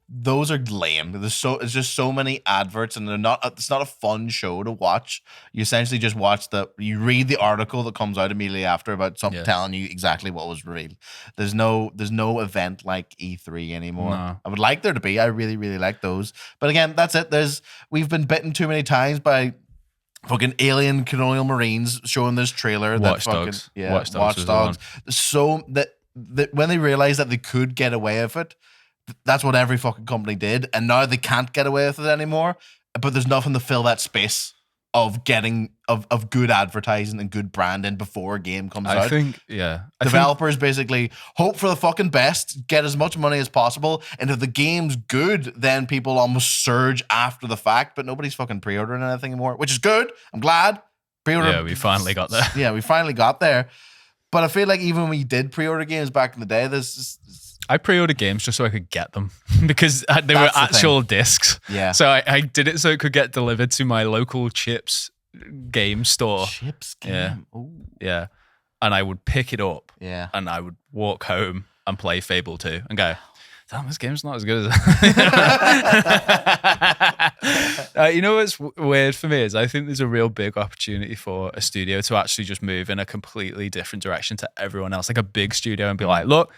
those are lame. It's just so many adverts, and it's not a fun show to watch. You essentially just you read the article that comes out immediately after about something telling you exactly what was revealed. There's no event like E3 anymore. No. I would like there to be. I really, really like those. But again, that's it. We've been bitten too many times by fucking alien colonial marines showing this trailer. Watch Dogs. Watch Dogs. So that when they realized that they could get away with it, that's what every fucking company did, and now they can't get away with it anymore. But there's nothing to fill that space of getting of good advertising and good branding before a game comes out. I think developers basically hope for the fucking best, get as much money as possible, and if the game's good, then people almost surge after the fact. But nobody's fucking pre-ordering anything anymore, which is good. I'm glad. Yeah, we finally got there. Yeah, we finally got there. But I feel like even when we did pre-order games back in the day, I pre-ordered games just so I could get them because they were actual discs. Yeah. So I did it so it could get delivered to my local Chips game store. Chips game? Yeah. Ooh. Yeah. And I would pick it up. Yeah. And I would walk home and play Fable 2 and go, damn, this game's not as good as you know what's weird for me is I think there's a real big opportunity for a studio to actually just move in a completely different direction to everyone else, like a big studio, and be like, look,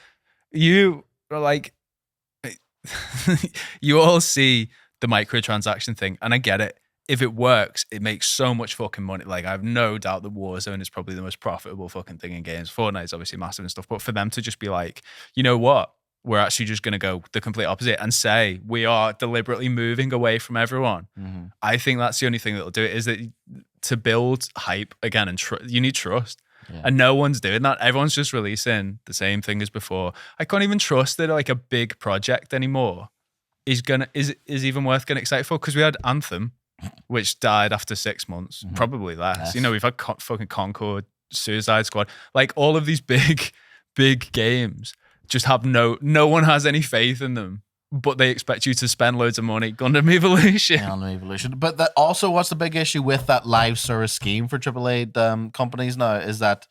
you are like, you all see the microtransaction thing, and I get it. If it works, it makes so much fucking money. Like, I have no doubt that Warzone is probably the most profitable fucking thing in games. Fortnite's obviously massive and stuff, but for them to just be like, you know what? We're actually just going to go the complete opposite and say we are deliberately moving away from everyone. Mm-hmm. I think that's the only thing that'll do it, is that to build hype again, and you need trust. Yeah. And no one's doing that. Everyone's just releasing the same thing as before. I can't even trust that like a big project anymore is even worth getting excited for, because we had Anthem, which died after 6 months, probably less. Yes. You know, we've had fucking Concord, Suicide Squad, like all of these big games just have no one has any faith in them, but they expect you to spend loads of money. Gundam Evolution. Gundam Evolution. But that also, what's the big issue with that live service scheme for AAA companies now is that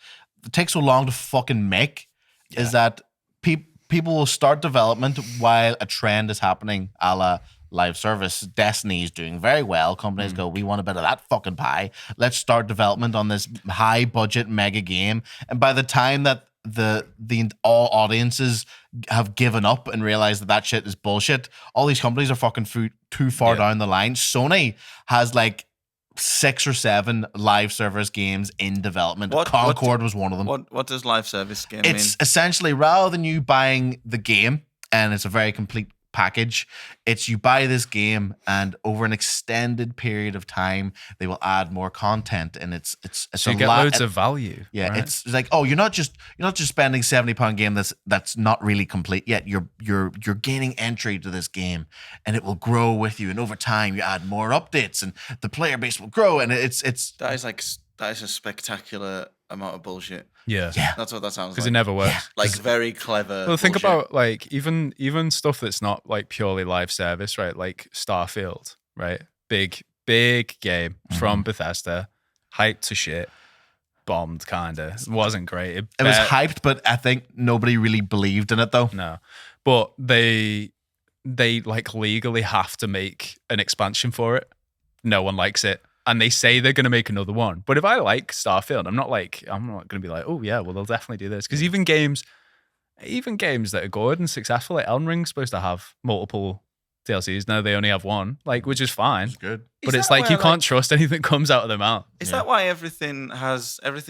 it takes so long to fucking make, is that people will start development while a trend is happening, a la live service. Destiny is doing very well. Companies go, we want a bit of that fucking pie. Let's start development on this high budget mega game. And by the time that the all audiences have given up and realized that shit is bullshit, all these companies are fucking too far down the line. Sony has like 6 or 7 live service games in development. Concord was one of them. What does live service game mean? It's essentially, rather than you buying the game, and it's a very complete package. It's you buy this game, and over an extended period of time, they will add more content, and it's So a you get lot. loads of value. Yeah, right? it's like, oh, you're not just spending £70 game that's not really complete yet. You're gaining entry to this game, and it will grow with you. And over time, you add more updates, and the player base will grow. And it's That is a spectacular amount of bullshit. Yeah. That's what that sounds like. Because it never works. Like very clever. Well, think bullshit. about like even stuff that's not like purely live service, right? Like Starfield, right? Big game from Bethesda, hyped to shit, bombed kinda. It wasn't great. it was hyped, but I think nobody really believed in it though. No, but they like legally have to make an expansion for it. No one likes it. And they say they're going to make another one. But if I like Starfield, I'm not going to be like, oh yeah, well they'll definitely do this. Because even games that are good and successful, like Elden Ring's supposed to have multiple DLCs. Now they only have one, like, which is fine. It's good. But Is it's that like you where, can't trust anything that comes out of their mouth. Is that why everything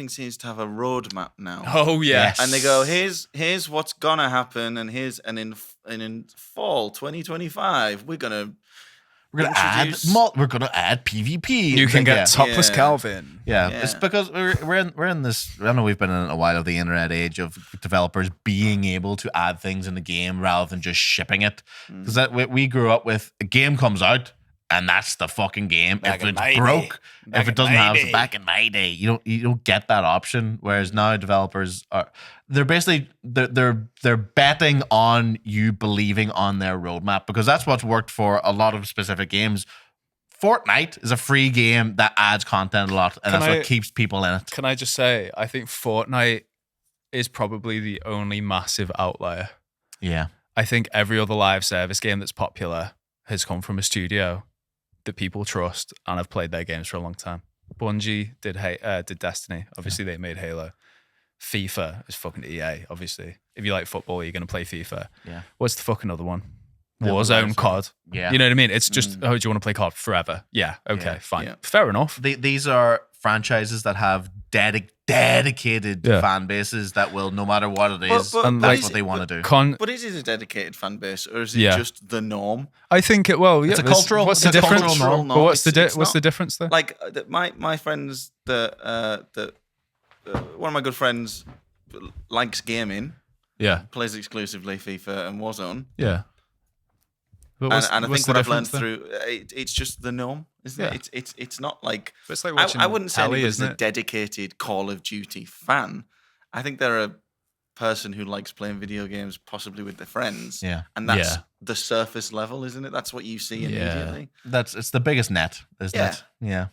seems to have a roadmap now? Oh yeah. Yes. And they go, here's what's gonna happen, and in fall 2025 we're gonna add PvP. You can get topless Yeah. Calvin. Yeah, Yeah. it's because we're in this. I know we've been in a while of the internet age of developers being able to add things in the game rather than just shipping it. Because we grew up with a game comes out and that's the fucking game. If it's broke, if it doesn't have back in my day, you don't get that option. Whereas now developers they're basically they're betting on you believing on their roadmap, because that's what's worked for a lot of specific games. Fortnite is a free game that adds content a lot, and that's what keeps people in it. Can I just say, I think Fortnite is probably the only massive outlier. Yeah. I think every other live service game that's popular has come from a studio that people trust and have played their games for a long time. Bungie did Destiny. Obviously, they made Halo. FIFA is fucking EA, obviously. If you like football, you're going to play FIFA. Yeah. What's the fucking other one? Yeah, Warzone, COD. Yeah. You know what I mean? It's just, oh, do you want to play COD forever? Yeah. Okay, Yeah. fine. Yeah. Fair enough. These are franchises that have dedicated Yeah. fan bases that will, no matter what it is, But that's is what it- they want to do. But is it a dedicated fan base, or is it Yeah. just the norm? I think it. Well, yeah. It's a there's- cultural- What's it's the a difference? cultural norm. But what's the It's what's the not- difference there? Like my friends one of my good friends likes gaming, Yeah. plays exclusively FIFA and Warzone, Yeah. But and I what's think the what I've learned difference through it's just the norm, isn't Yeah. it? It's not like there? It's like I watching wouldn't say telly, anybody's isn't a it? dedicated Call of Duty fan. I think they're a person who likes playing video games, possibly with their friends. Yeah. And that's Yeah. the surface level, isn't it? That's what you see immediately. It's the biggest net, isn't Yeah. it? Yeah.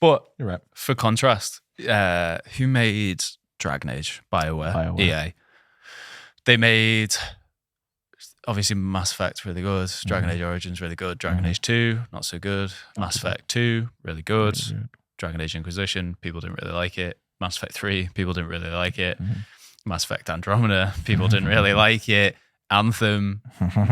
But You're right. for contrast, who made Dragon Age? BioWare. EA. They made, obviously, Mass Effect really good. Dragon Age Origins really good. Dragon Age 2 not so good. Mass Effect 2 really good. Dragon Age Inquisition, people didn't really like it. Mass Effect 3, people didn't really like it. Mass Effect Andromeda, people didn't really like it. Anthem,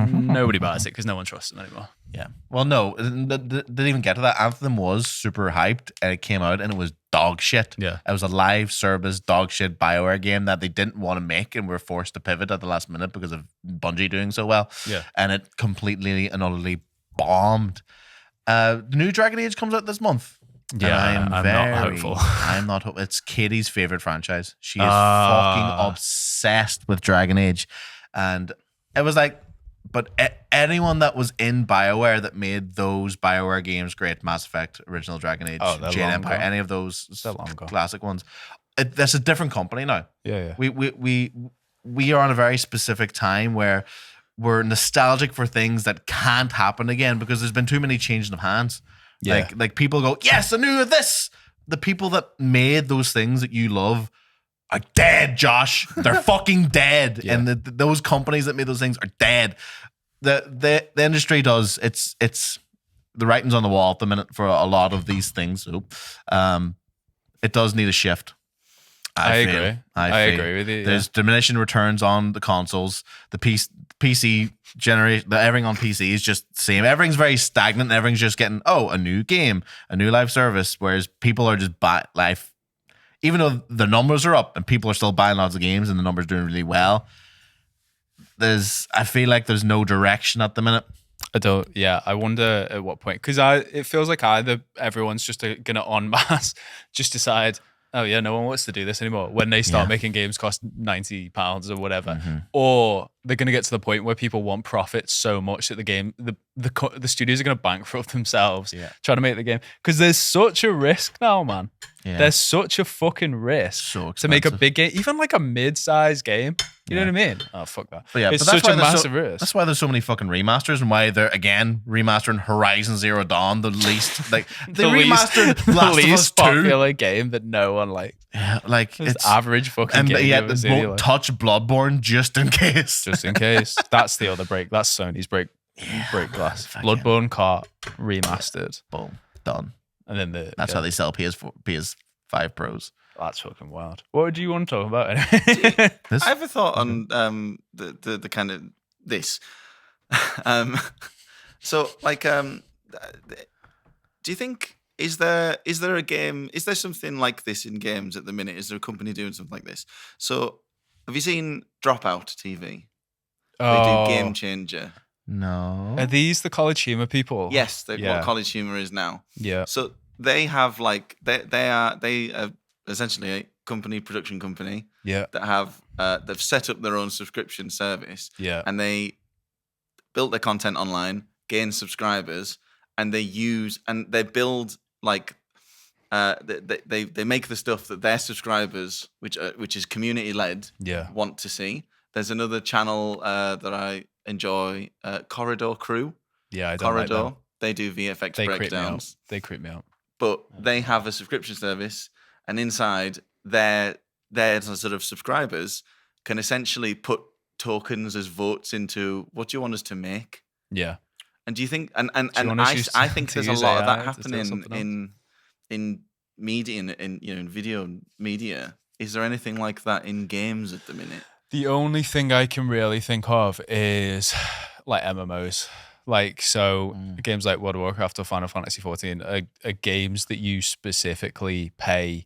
nobody buys it because no one trusts them anymore. Yeah. Well, no, didn't even get to that. Anthem was super hyped, and it came out and it was dog shit. Yeah. It was a live service dog shit BioWare game that they didn't want to make and were forced to pivot at the last minute because of Bungie doing so well. Yeah. And it completely and utterly bombed. The new Dragon Age comes out this month. Yeah, And I'm not hopeful. I'm not hopeful. It's Katie's favorite franchise. She is fucking obsessed with Dragon Age. And it was like, but anyone that was in BioWare that made those BioWare games great, Mass Effect, original Dragon Age, they're Jade long Empire, gone. any of those They're long gone. classic ones, that's a different company now. Yeah. We are on a very specific time where we're nostalgic for things that can't happen again because there's been too many changing of hands. Yeah. Like people go, yes, I knew this. The people that made those things that you love are dead, Josh. They're fucking dead. Yeah. And those companies that made those things are dead. The industry does. It's the writing's on the wall at the minute for a lot of these things. So, it does need a shift. I feel. agree. I agree with you. There's diminishing returns on the consoles. The PC generation, everything on PC is just the same. Everything's very stagnant. Everything's just getting, a new game, a new live service, whereas people are just life. Even though the numbers are up and people are still buying lots of games and the numbers are doing really well, I feel like there's no direction at the minute. I don't. Yeah, I wonder at what point, because it feels like either everyone's just gonna en masse just decide, oh yeah, no one wants to do this anymore when they start making games cost £90 or whatever, or they're gonna get to the point where people want profit so much that the studios are gonna bankrupt themselves trying to make the game, because there's such a risk now, man. Yeah. There's such a fucking risk to make a big game, even like a mid-sized game. You know what I mean? Oh, fuck that. But it's such a massive risk. That's why there's so many fucking remasters, and why they're again remastering Horizon Zero Dawn, the least like they remastered Last of Us 2, popular game that no one liked. Yeah, like it's average fucking game. And yet won't touch Bloodborne just in case. Just in case. That's the other break. That's Sony's break glass. Bloodborne cart remastered. Boom. Done. And then that's how they sell PS5 Pros. That's fucking wild. What do you want to talk about anyway? I have a thought on the kind of this. So like do you think is there a game, is there something like this in games at the minute? Is there a company doing something like this? So have you seen Dropout TV? They do Game Changer. No. Are these the College Humor people? Yes, they're what College Humor is now. Yeah. So they have like they are essentially a production company. Yeah. That have they've set up their own subscription service. Yeah. And they built their content online, gain subscribers, and they build like they make the stuff that their subscribers, which is community led, want to see. There's another channel that I enjoy, Corridor Crew. Yeah, I don't like them. They do VFX breakdowns. They creep me out. But they have a subscription service, and inside their sort of subscribers can essentially put tokens as votes into what do you want us to make. Yeah. And do you think I think there's a lot of that happening in media, in video media. Is there anything like that in games at the minute? The only thing I can really think of is like MMOs. Like, so games like World of Warcraft or Final Fantasy 14 are games that you specifically pay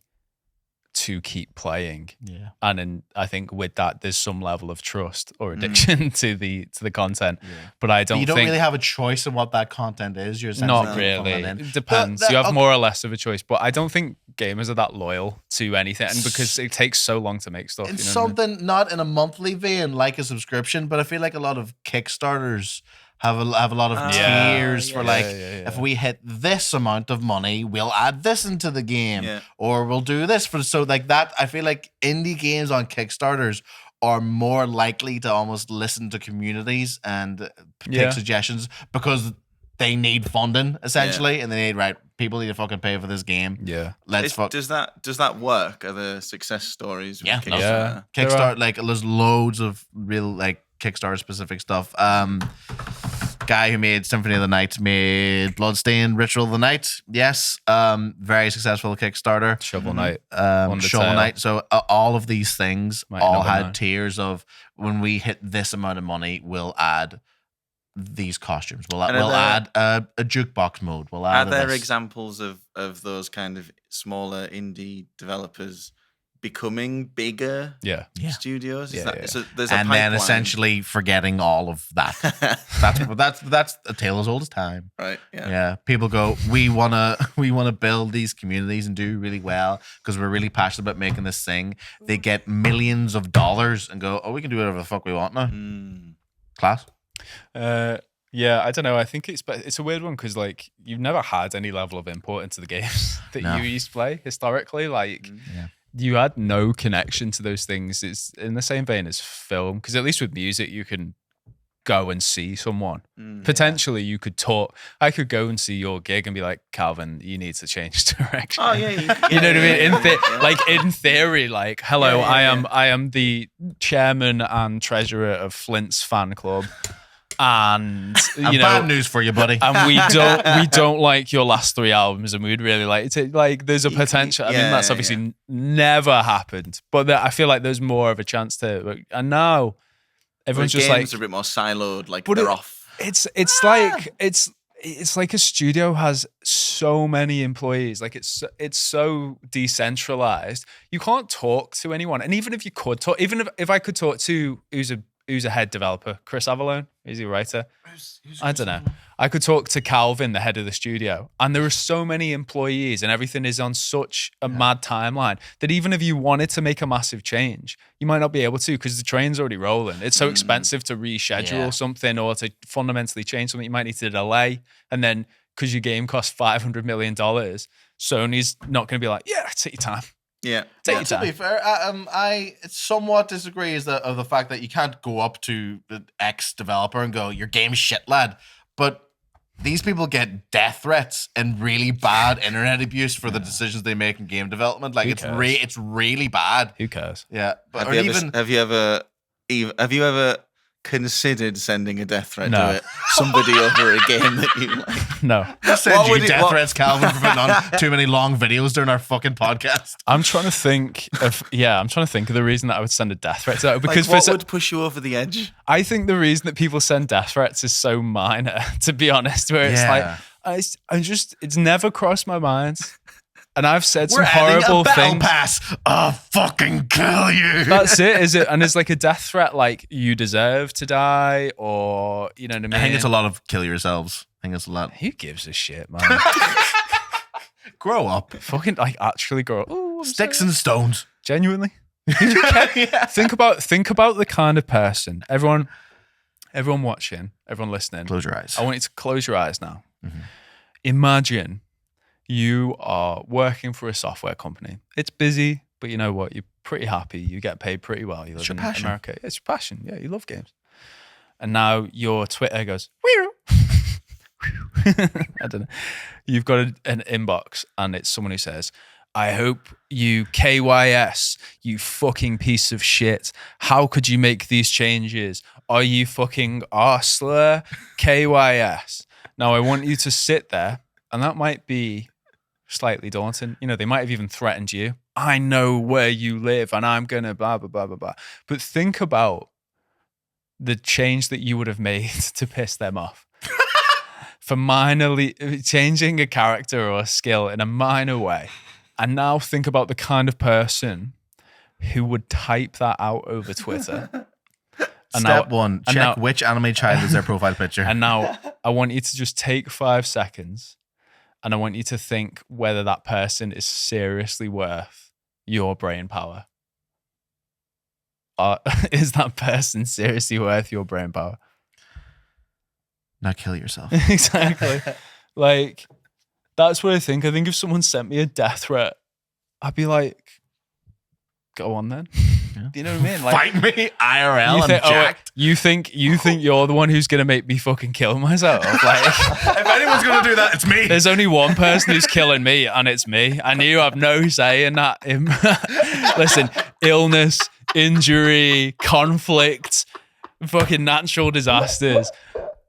to keep playing. Yeah. And then I think with that, there's some level of trust or addiction to the content. Yeah. But I don't think... You don't really have a choice in what that content is. You're not really. It depends. You have more or less of a choice. But I don't think gamers are that loyal to anything, and because it takes so long to make stuff. It's something not in a monthly vein like a subscription, but I feel like a lot of Kickstarters have a lot of tiers for if we hit this amount of money, we'll add this into the game, or we'll do this for so like that. I feel like indie games on Kickstarters are more likely to almost listen to communities and take suggestions because they need funding essentially, and they need people need to fucking pay for this game. Yeah, does that work? Are there success stories? With Kickstarter? Yeah. Kickstarter, like there's loads of real like Kickstarter specific stuff. Guy who made Symphony of the Night made Bloodstained Ritual of the Night. Yes. Very successful Kickstarter. Shovel Knight. Shovel Knight. So all of these things all had tiers of when we hit this amount of money, we'll add these costumes. We'll add a jukebox mode. We'll add. Are there examples of those kind of smaller indie developers becoming bigger studios? So there's a pipeline. Then essentially forgetting all of that. that's a tale as old as time. Right. Yeah. Yeah. People go, we wanna build these communities and do really well because we're really passionate about making this thing. They get millions of dollars and go, oh, we can do whatever the fuck we want now. Class. Yeah, I don't know. I think it's a weird one because like you've never had any level of input into the games that you used to play historically. Like you had no connection to those things. It's in the same vein as film, because at least with music you can go and see someone. Potentially you could talk. I could go and see your gig and be like, Calvin, you need to change direction. Oh yeah, you know what I mean? Like in theory, like, hello, I am the chairman and treasurer of Flint's fan club. And you know, bad news for you, buddy. And we don't like your last 3 albums, and we'd really like to. Like, there's a potential. I mean, that's obviously never happened, but I feel like there's more of a chance to. And now everyone's just like a bit more siloed. Like they're off. It's like a studio has so many employees. Like it's so decentralized. You can't talk to anyone, and even if you could talk, even if I could talk to who's who's a head developer? Chris Avallone? Is he a writer? I don't know. I could talk to Calvin, the head of the studio, and there are so many employees and everything is on such a mad timeline that even if you wanted to make a massive change, you might not be able to because the train's already rolling. It's so expensive to reschedule something or to fundamentally change something. You might need to delay. And then because your game costs $500 million, Sony's not going to be like, yeah, take your time. Yeah. Take your time. To be fair, I somewhat disagree of the fact that you can't go up to the ex developer and go, "Your game's shit, lad." But these people get death threats and really bad internet abuse for the decisions they make in game development. Like it's really bad. Who cares? Yeah, but Have you ever considered sending a death threat to somebody over a game that you like? No. Send you death threats, Calvin, for putting on too many long videos during our fucking podcast. I'm trying to think of the reason that I would send a deth threat to that, because what would push you over the edge? I think the reason that people send death threats is so minor, to be honest, where it's it's never crossed my mind. And I've said some horrible things. Pass. I'll fucking kill you. That's it, is it? And it's like a death threat, like you deserve to die, or you know what I mean? I think it's a lot of kill yourselves. I think it's a lot. Who gives a shit, man? Grow up. Fucking like actually grow up. Ooh, Sticks and stones. Genuinely. Think about the kind of person. Everyone watching, everyone listening. Close your eyes. I want you to close your eyes now. Mm-hmm. Imagine you are working for a software company. It's busy, but you know what? You're pretty happy. You get paid pretty well. You live in America. It's your passion. Yeah, you love games. And now your Twitter goes, I don't know. You've got an inbox and it's someone who says, "I hope you KYS, you fucking piece of shit. How could you make these changes? Are you fucking arsler? KYS." Now I want you to sit there, and that might be slightly daunting. You know, they might have even threatened you. I know where you live and I'm going to blah, blah, blah, blah, blah. But think about the change that you would have made to piss them off. For minorly changing a character or a skill in a minor way. And now think about the kind of person who would type that out over Twitter. Step one, check which anime child is their profile picture. And now I want you to just take 5 seconds and I want you to think whether that person is seriously worth your brain power. Is that person seriously worth your brain power? Now kill yourself. Exactly. Like, that's what I think. I think if someone sent me a death threat, I'd be like, go on then. Yeah. Do you know what I mean? Like, fight me, IRL. I'm jacked. You think you're the one who's gonna make me fucking kill myself? Like, if anyone's gonna do that, it's me. There's only one person who's killing me, and it's me. And you have no say in that. Listen, illness, injury, conflict, fucking natural disasters.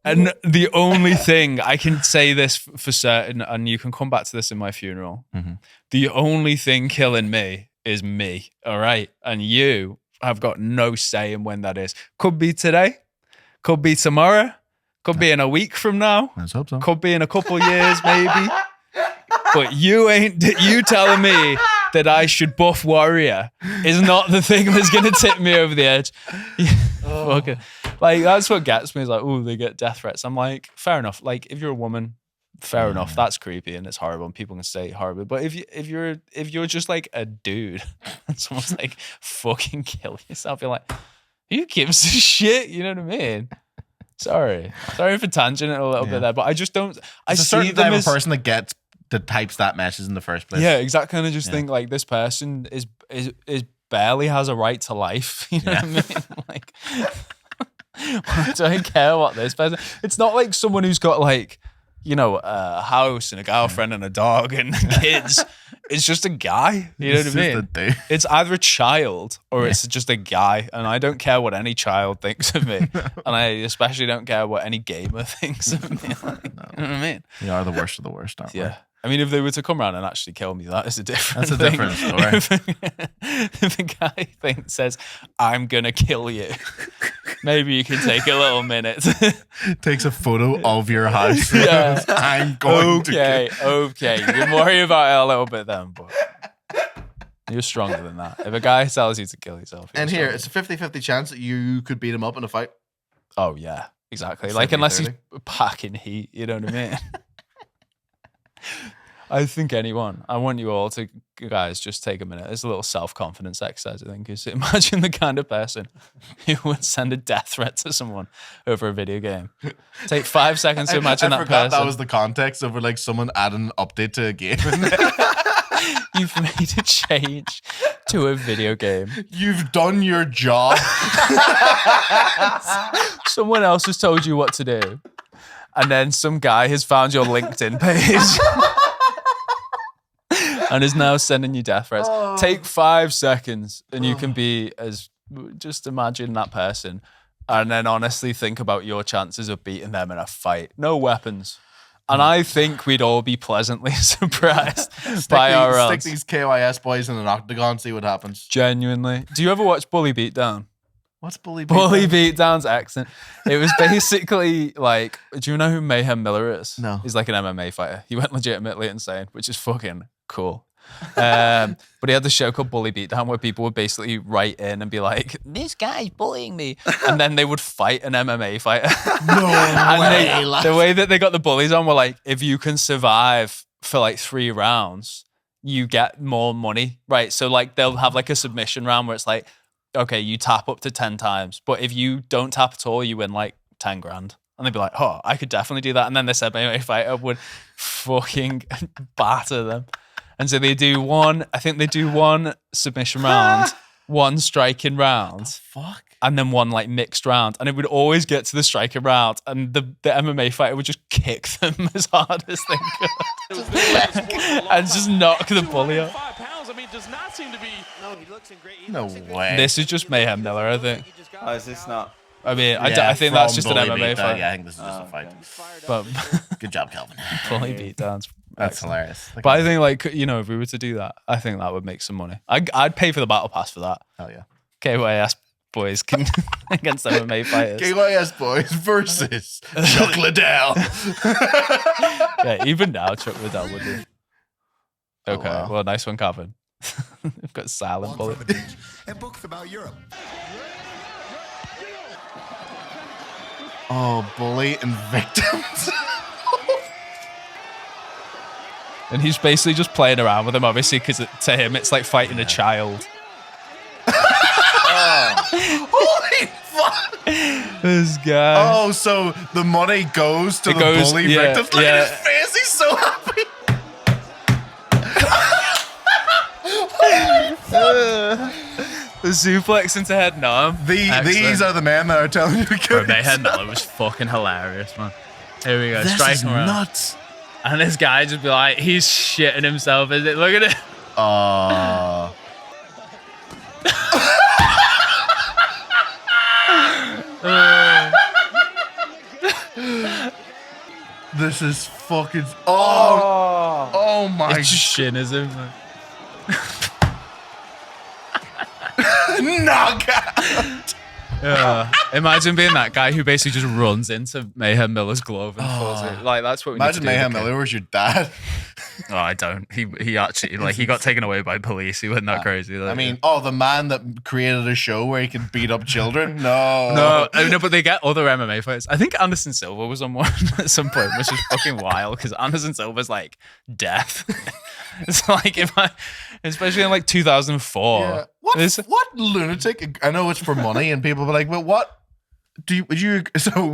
And the only thing I can say this for certain, and you can come back to this in my funeral. Mm-hmm. The only thing killing me is me, all right? And you have got no say in when that is. Could be today, could be tomorrow, could be in a week from now. Let's hope so. Could be in a couple years, maybe. But you telling me that I should buff Warrior is not the thing that's going to tip me over the edge. Okay. Like, that's what gets me, is like, oh, they get death threats. I'm like, fair enough. Like, if you're a woman, fair enough. That's creepy and it's horrible and people can say horrible. But if you're just like a dude and someone's like, fucking kill yourself, you're like, who gives a shit? You know what I mean? Sorry for tangenting a little bit there, but I just don't. I see them as a person that types that message in the first place. Yeah, exactly. And I just think like this person is barely has a right to life. You know what I mean? Like, I don't care what this person. It's not like someone who's got like, you know, a house and a girlfriend and a dog and kids. It's just a guy. You know what I mean? It's either a child or it's just a guy. And I don't care what any child thinks of me. And I especially don't care what any gamer thinks of me. Like, you know what I mean? You are the worst of the worst, aren't we? Yeah. I mean, if they were to come around and actually kill me, that is a different thing. Different story. If a guy says, I'm going to kill you, maybe you can take a little minute. Takes a photo of your house. Yeah. I'm going to kill. Okay. You can worry about it a little bit then, but You're stronger than that. If a guy tells you to kill yourself, And here, it's a 50-50 chance that you could beat him up in a fight. oh yeah, exactly. It's Like unless he's 70-30. packing heat, you know what I mean? I think anyone. I want you all to, guys, just take a minute. It's a little self-confidence exercise, I think. Is imagine the kind of person who would send a death threat to someone over a video game. Take 5 seconds to imagine I that forgot person. that was the context of like someone adding an update to a game. You've made a change to a video game. You've done your job. Someone else has told you what to do. And then some guy has found your LinkedIn page and is now sending you death threats. Take 5 seconds and you can be as, just imagine that person and then honestly think about your chances of beating them in a fight. No weapons. And I think we'd all be pleasantly surprised by our Stick rounds. these KYS boys in an octagon, see what happens. Genuinely. Do you ever watch Bully Beatdown? What's Bully Beatdown? Bully Beatdown's excellent. It was basically like, do you know who Mayhem Miller is? No. He's like an MMA fighter. He went legitimately insane, which is fucking cool. But he had the show called Bully Beatdown where people would basically write in and be like, this guy's bullying me. And then they would fight an MMA fighter. No And way. the way that they got the bullies on were like, if you can survive for like 3 rounds, you get more money, right? So like they'll have like a submission round where it's like, okay, you tap up to 10 times, but if you don't tap at all, you win like 10 grand. And they'd be like, oh, I could definitely do that. And then this MMA fighter would fucking batter them. And so they do one submission round, one striking round, Fuck. and then one like mixed round. And it would always get to the striking round, and the MMA fighter would just kick them as hard as they could. And just knock the bully out. 5 pounds, I mean, does not seem to be. No, he looks in great. No way. This is just Mayhem Miller, I think. Oh, is this not? I mean, I think that's just an Bully MMA Beatdown. fight. Yeah, I think this is just a fight. But Good job, Calvin. Bully Beatdowns. That's hilarious. But I think, like, you know, if we were to do that, I think that would make some money. I'd pay for the battle pass for that. Hell yeah. KYS boys can against MMA fighters. KYS boys versus Chuck Liddell. Yeah, even now, Chuck Liddell would do. Okay, wow. well, nice one, Calvin. We've got silent bullet. And books about Europe. Oh, bully and victims. And he's basically just playing around with him, obviously, because to him, it's like fighting a child. Holy fuck. This guy. Oh, so the money goes to It the goes- bully yeah, victim. Look yeah. at his face. He's so happy. The suplex into head numb. These are the men that are telling you to kill Bro, Mayhem yourself. Miller was fucking hilarious, man. Here we go, This is striking around. nuts. And this guy just be like, he's shitting himself, is it? Look at it. Oh. This is fucking. Oh my. It's just shin, isn't it? Knockout. Yeah. Imagine being that guy who basically just runs into Mayhem Miller's glove and pulls it. Like, that's what we Imagine need to do. Mayhem Miller was your dad. Oh, I don't. He actually, like, he got taken away by police. He wasn't that crazy. I mean, the man that created a show where he can beat up children? No. No, but they get other MMA fights. I think Anderson Silva was on one at some point, which is fucking wild because Anderson Silva's like death. It's like, especially in like 2004. Yeah. This- What lunatic? I know it's for money, and people be like, "But what would you?" So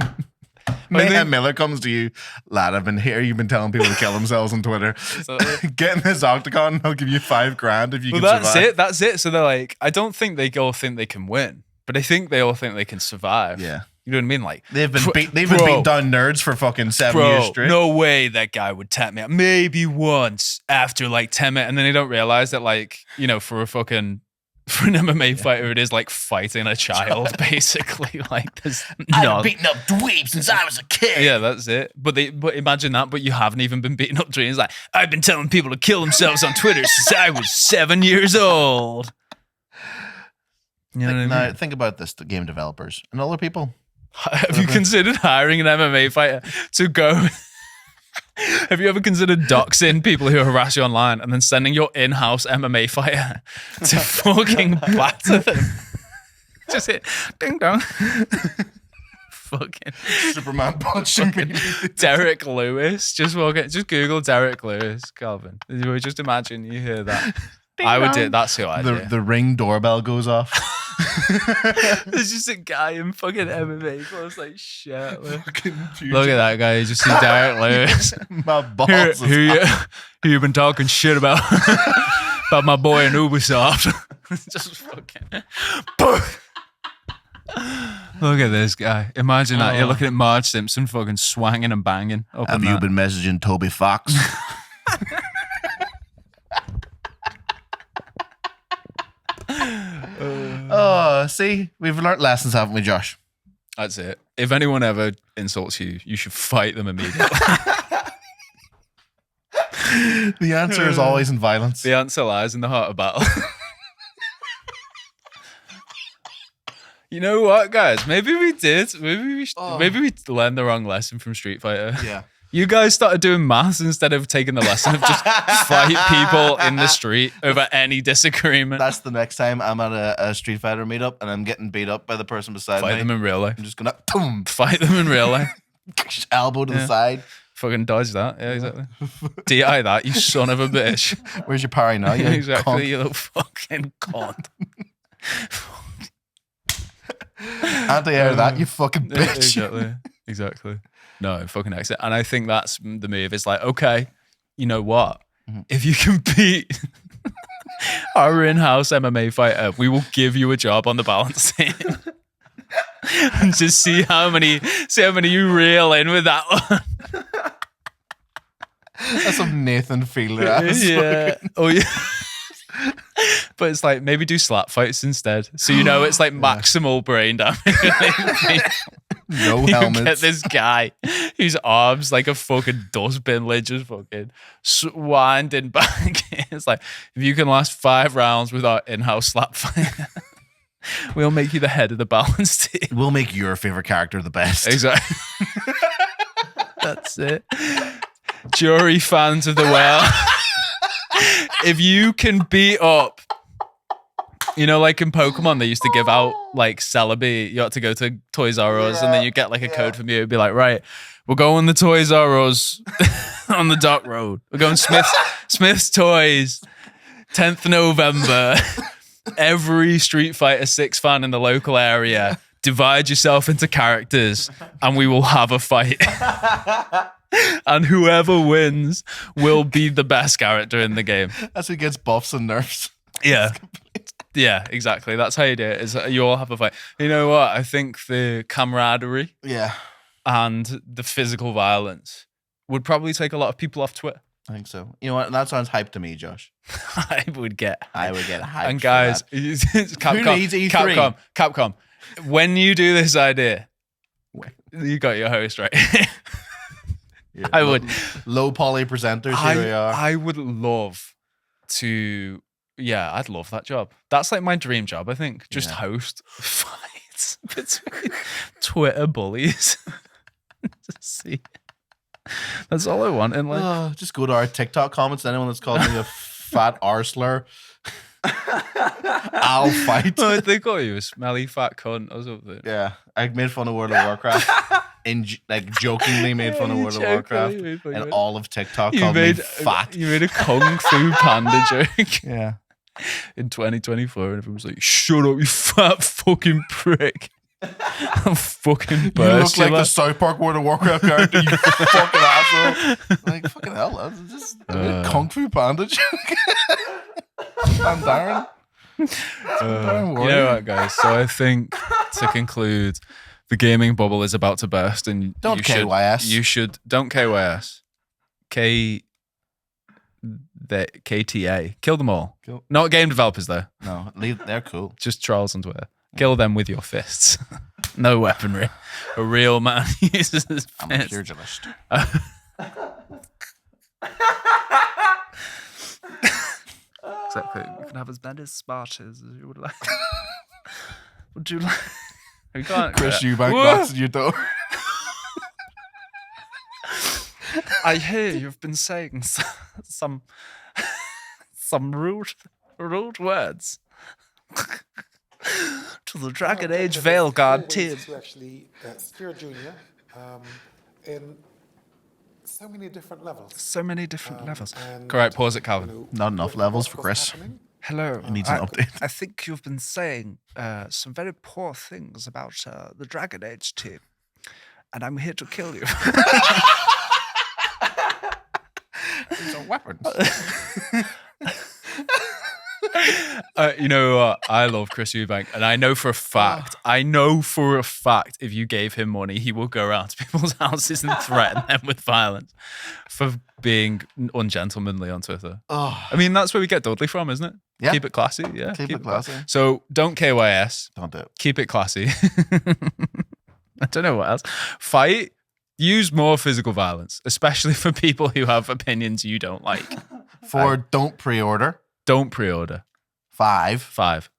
Mayhem Miller comes to you, lad. I've been here. You've been telling people to kill themselves on Twitter. So- Get in this octagon. I'll give you $5,000 if you Well, can that's survive. it. That's it. So they're like, I don't think they all think they can win, but I think they all think they can survive. Yeah. You know what I mean? Like They've been Bro- beating down nerds for fucking 7 years Bro, straight. no way that guy would tap me out. Maybe once after like 10 minutes. And then they don't realize that, like, you know, for an MMA fighter, it is like fighting a child, basically. Like, there's no. I've beaten up dweebs since I was a kid. Yeah, that's it. But imagine that, but you haven't even been beating up dreams. Like, I've been telling people to kill themselves on Twitter since I was 7 years old. You know what I mean? Now, think about this, the game developers and other people. Have you considered hiring an MMA fighter to go Have you ever considered doxing people who harass you online and then sending your in-house MMA fighter to fucking batter them? Just hit ding dong. Fucking Superman punch immediately. Derek Lewis. Just Google Derek Lewis, Calvin. Just imagine you hear that. I would do it. That's who I do. The ring doorbell goes off. There's just a guy in fucking MMA clothes like shirtless. Look at that guy. You just see Derek Lewis. My balls. Who you been talking shit about? About my boy in Ubisoft. Just fucking. Look at this guy. Imagine that. You're looking at Marge Simpson fucking swanging and banging. Have you been messaging Toby Fox? See, we've learnt lessons, haven't we, Josh? That's it. If anyone ever insults you, you should fight them immediately. The answer is always in violence. The answer lies in the heart of battle. You know what, guys? Maybe we did. Maybe we learned the wrong lesson from Street Fighter. Yeah. You guys started doing maths instead of taking the lesson of just fight people in the street over any disagreement. That's the next time I'm at a Street Fighter meetup and I'm getting beat up by the person beside me. Fight them in real life. I'm just gonna boom, Fight them in real life. elbow to the side. Fucking dodge that. Yeah, exactly. DI that, you son of a bitch. Where's your parry now? You Exactly, cunt. you little fucking cunt. Anti-air that, you fucking bitch. Exactly. No, fucking exit. And I think that's the move. It's like, okay, you know what? If you can beat our in-house MMA fighter, we will give you a job on the balance team. And just see how many you reel in with that one. That's some Nathan Fielder ass. Yeah. Oh yeah. But it's like, maybe do slap fights instead. So you know it's like maximal brain damage. No You helmets. get this guy whose arms like a fucking dustbin lid just fucking winding back. It's like, if you can last 5 rounds with our in-house slap fight, we'll make you the head of the balance team. We'll make your favorite character the best. Exactly. That's it. Jury fans of the well. If you can beat up, you know, like in Pokemon, they used to give out like Celebi. You had to go to Toys R Us and then you get like a code from you. It'd be like, right, we're going to Toys R Us on the Dock Road. We're going Smith's Toys, 10th November. Every Street Fighter 6 fan in the local area, divide yourself into characters and we will have a fight. And whoever wins will be the best character in the game. That's who gets buffs and nerfs. Yeah. Yeah, exactly. That's how you do it. Is you all have a fight. You know what? I think the camaraderie and the physical violence would probably take a lot of people off Twitter. I think so. You know what? That sounds hype to me, Josh. I would get hyped. And guys, it's Capcom, who needs E3? Capcom, when you do this idea, you got your host right. Yeah, I would. Low poly presenters, here we are. I would love to. Yeah, I'd love that job. That's like my dream job, I think. Just host fights between Twitter bullies. Just see. That's all I want. And like, just go to our TikTok comments. Anyone that's called me a fat R-slur, I'll fight. Oh, they call you a smelly fat cunt or something. Yeah, I made fun of World of Warcraft. Like jokingly made fun of World of Warcraft, and all of TikTok called me fat. You made a Kung Fu Panda joke. Yeah. In 2024, and everyone was like, "Shut up, you fat fucking prick!" I'm fucking burst. You look like the South Park World of Warcraft character, you fucking asshole. Like, fucking hell, that's just a Kung Fu Panda joke. I'm Darren. You know what, guys? So I think to conclude, the gaming bubble is about to burst, and don't KYS. You should don't KYS. The KTA. Kill them all. Not game developers though. No, they're cool. Just trolls on Twitter. Kill them with your fists. No weaponry. A real man uses his fists. I'm a pugilist. Exactly. You can have as many Spartans as you would like. Would you like? We can't. Chris Eubank knocks at your door. I hear you've been saying some rude words to the Dragon Age Veilguard team. To actually steer Junior in so many different levels. Correct, pause it, Calvin. Not enough levels for Chris. Hello. He needs an update. I think you've been saying some very poor things about the Dragon Age team, and I'm here to kill you. These are weapons. You know what? I love Chris Eubank, and I know for a fact, if you gave him money, he will go around to people's houses and threaten them with violence for being ungentlemanly on Twitter. Oh. I mean, that's where we get Dudley from, isn't it? Yeah. Keep it classy. Yeah. Keep it classy. So don't KYS. Don't do it. Keep it classy. I don't know what else. Fight. Use more physical violence, especially for people who have opinions you don't like. Don't pre-order. Don't pre-order. 5.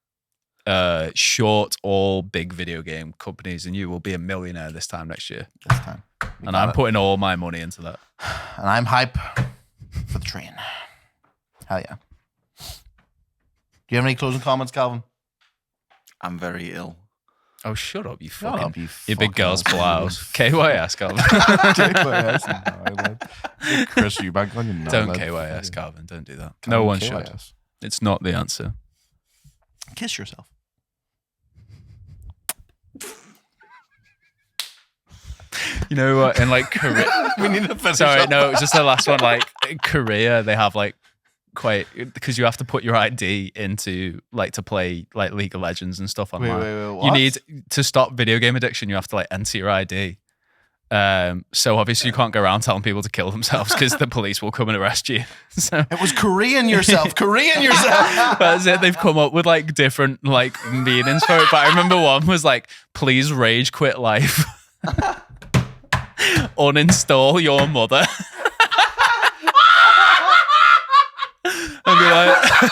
Short all big video game companies, and you will be a millionaire this time next year. This time. And I'm putting all my money into that. And I'm hype for the train. Hell yeah. Do you have any closing comments, Calvin? I'm very ill. Oh, shut up, you Shut fucking... up, you Your big fucking girl's asshole. blouse. KYS, Calvin. KYS. No, Chris Eubank on your Don't lad. KYS, Calvin. Don't do that. Calvin, No one KYS. should. It's not the answer. Kiss yourself. You know what? In like Korea... We need to finish Sorry, up. no, just the last one. Like in Korea, they have like because you have to put your ID into like to play like League of Legends and stuff online. wait, what? You need to stop video game addiction. You have to like enter your ID. So obviously you can't go around telling people to kill themselves because the police will come and arrest you. So It was Korean yourself. Korean yourself. that's it. They've come up with like different like meanings for it. But I remember one was like, "Please rage quit life." Uninstall your mother. And be like,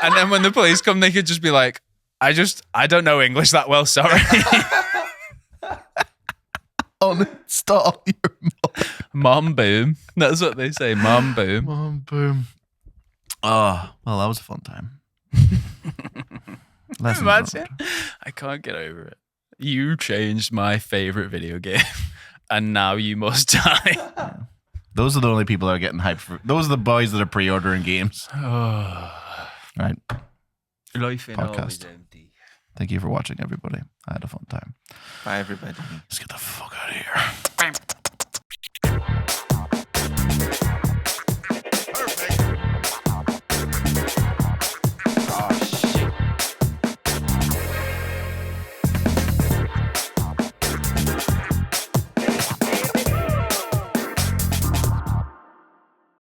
and then when the police come, they could just be like, I don't know English that well, sorry. Uninstall your mother. Mom boom. That's what they say. Mom boom. Mom, boom. Oh, well, that was a fun time. Lessons Imagine. learned. I can't get over it. You changed my favorite video game, and now you must die. Those are the only people that are getting hyped for. Those are the boys that are pre-ordering games. Right. Life in Podcast. empty. Thank you for watching, everybody. I had a fun time. Bye, everybody. Let's get the fuck out of here.